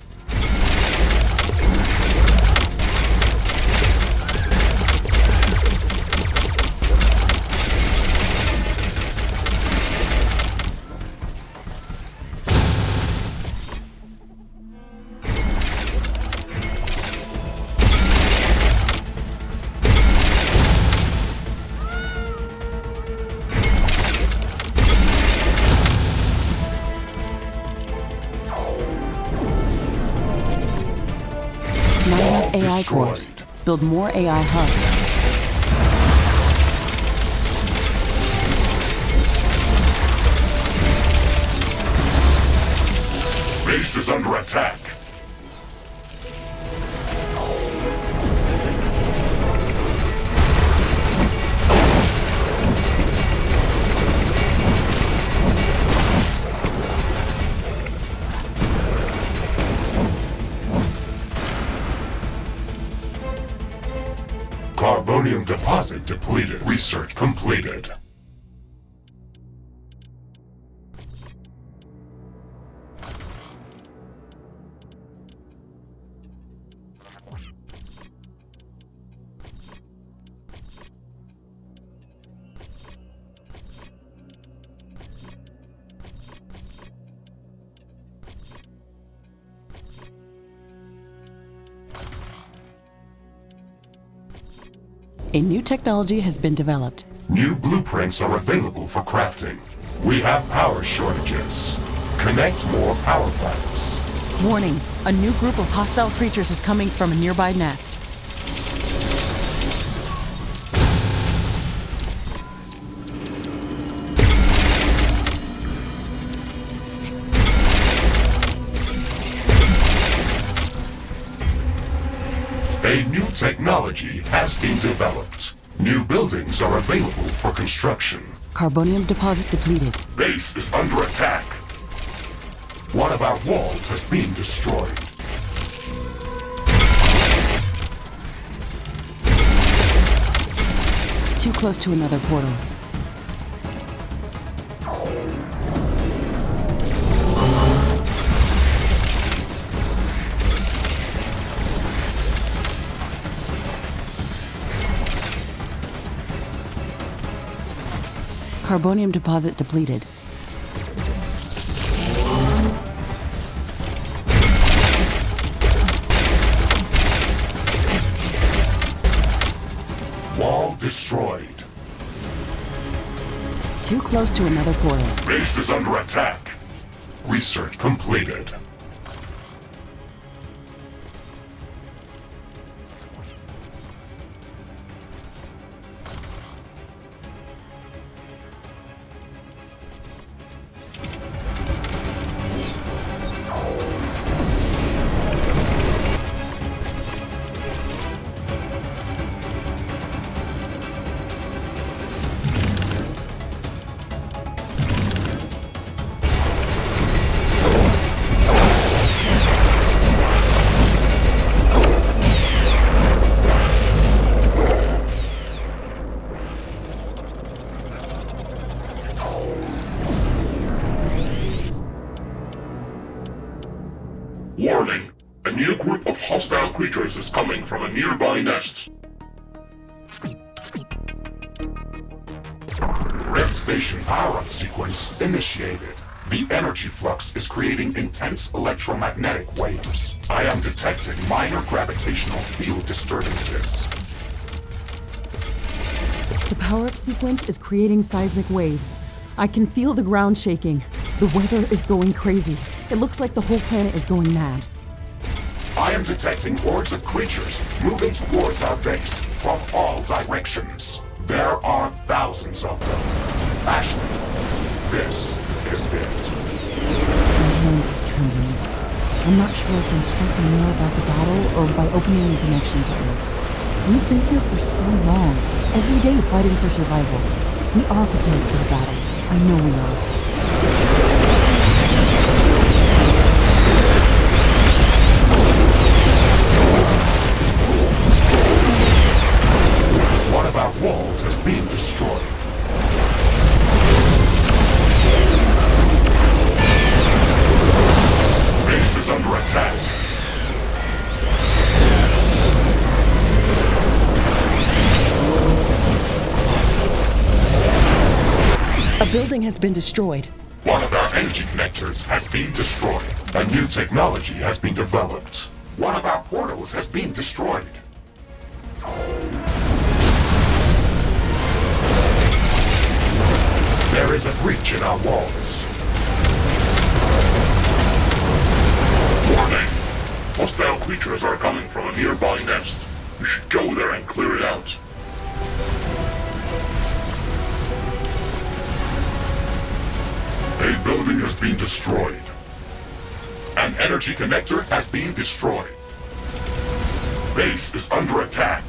AI cores. Build more AI hubs. Base is under attack. Carbonium deposit depleted. Research completed. A new technology has been developed. New blueprints are available for crafting. We have power shortages. Connect more power plants. Warning, a new group of hostile creatures is coming from a nearby nest. A new technology has been developed. New buildings are available for construction. Carbonium deposit depleted. Base is under attack. One of our walls has been destroyed. Too close to another portal. Carbonium deposit depleted. Wall destroyed. Too close to another portal. Base is under attack. Research completed. Warning! A new group of hostile creatures is coming from a nearby nest. activation power-up sequence initiated. The energy flux is creating intense electromagnetic waves. I am detecting minor gravitational field disturbances. The power-up sequence is creating seismic waves. I can feel the ground shaking. The weather is going crazy. It looks like the whole planet is going mad. I am detecting hordes of creatures moving towards our base from all directions. There are thousands of them. Ashley, this is it. My hand is trembling. I'm not sure if I'm stressing more about the battle or by opening a connection to Earth. We've been here for so long, every day fighting for survival. We are prepared for the battle. I know we are. One of our walls has been destroyed. Base is under attack. A building has been destroyed. One of our energy connectors has been destroyed. A new technology has been developed. One of our portals has been destroyed. There is a breach in our walls. Warning! Hostile creatures are coming from a nearby nest. You should go there and clear it out. A building has been destroyed. An energy connector has been destroyed. Base is under attack.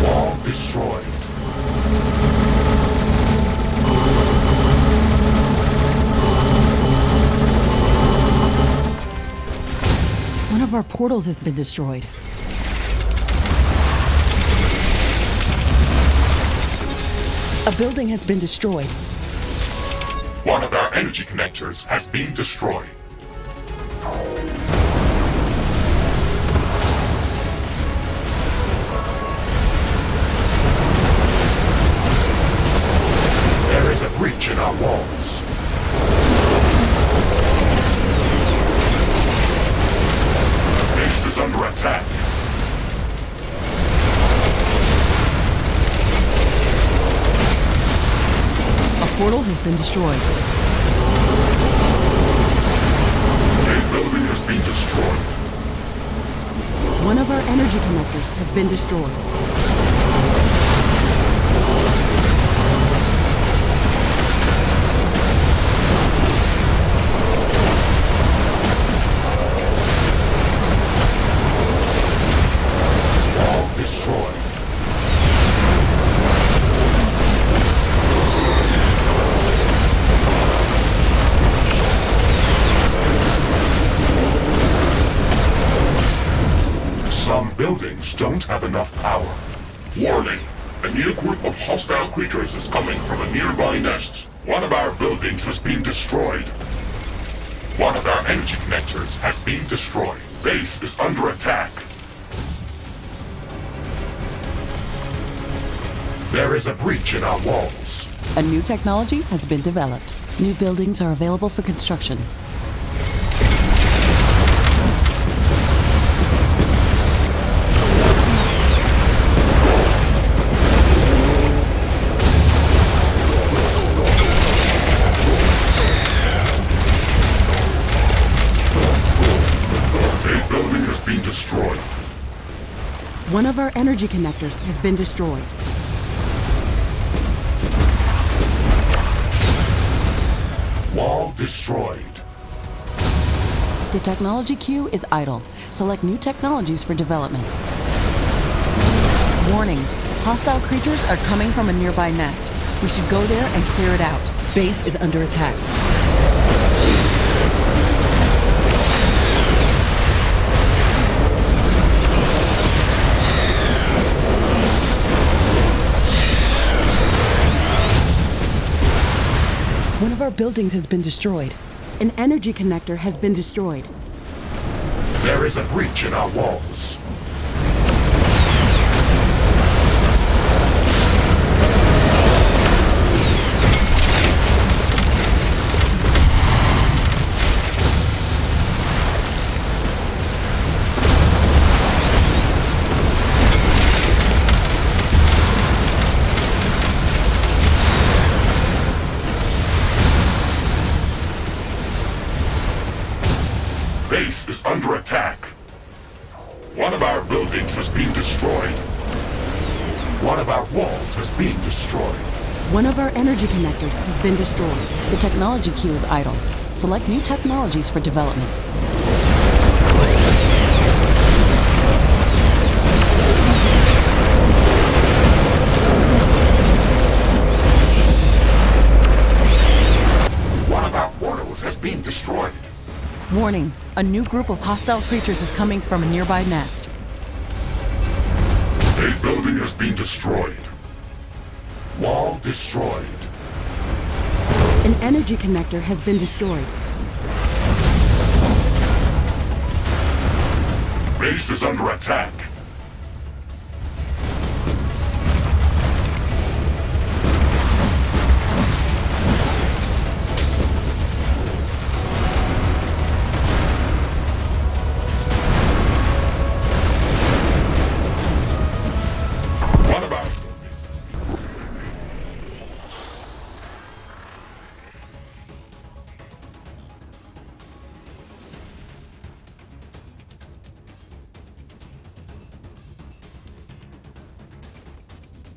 Wall destroyed. One of our portals has been destroyed. A building has been destroyed. One of our energy connectors has been destroyed. There is a breach in our walls. Base is under attack. A portal has been destroyed. A building has been destroyed. One of our energy connectors has been destroyed. Wall destroyed. Some buildings don't have enough power. Warning! A new group of hostile creatures is coming from a nearby nest. One of our buildings has been destroyed. One of our energy connectors has been destroyed. Base is under attack. There is a breach in our walls. A new technology has been developed. New buildings are available for construction. A building has been destroyed. One of our energy connectors has been destroyed. Wall destroyed. The technology queue is idle. Select new technologies for development. Warning. Hostile creatures are coming from a nearby nest. We should go there and clear it out. Base is under attack. One of our buildings has been destroyed. An energy connector has been destroyed. There is a breach in our walls. base is under attack. One of our buildings has been destroyed. One of our walls is being destroyed. One of our energy connectors has been destroyed. The technology queue is idle. Select new technologies for development. One of our portals has been destroyed. Warning, a new group of hostile creatures is coming from a nearby nest. A building has been destroyed. Wall destroyed. An energy connector has been destroyed. Base is under attack.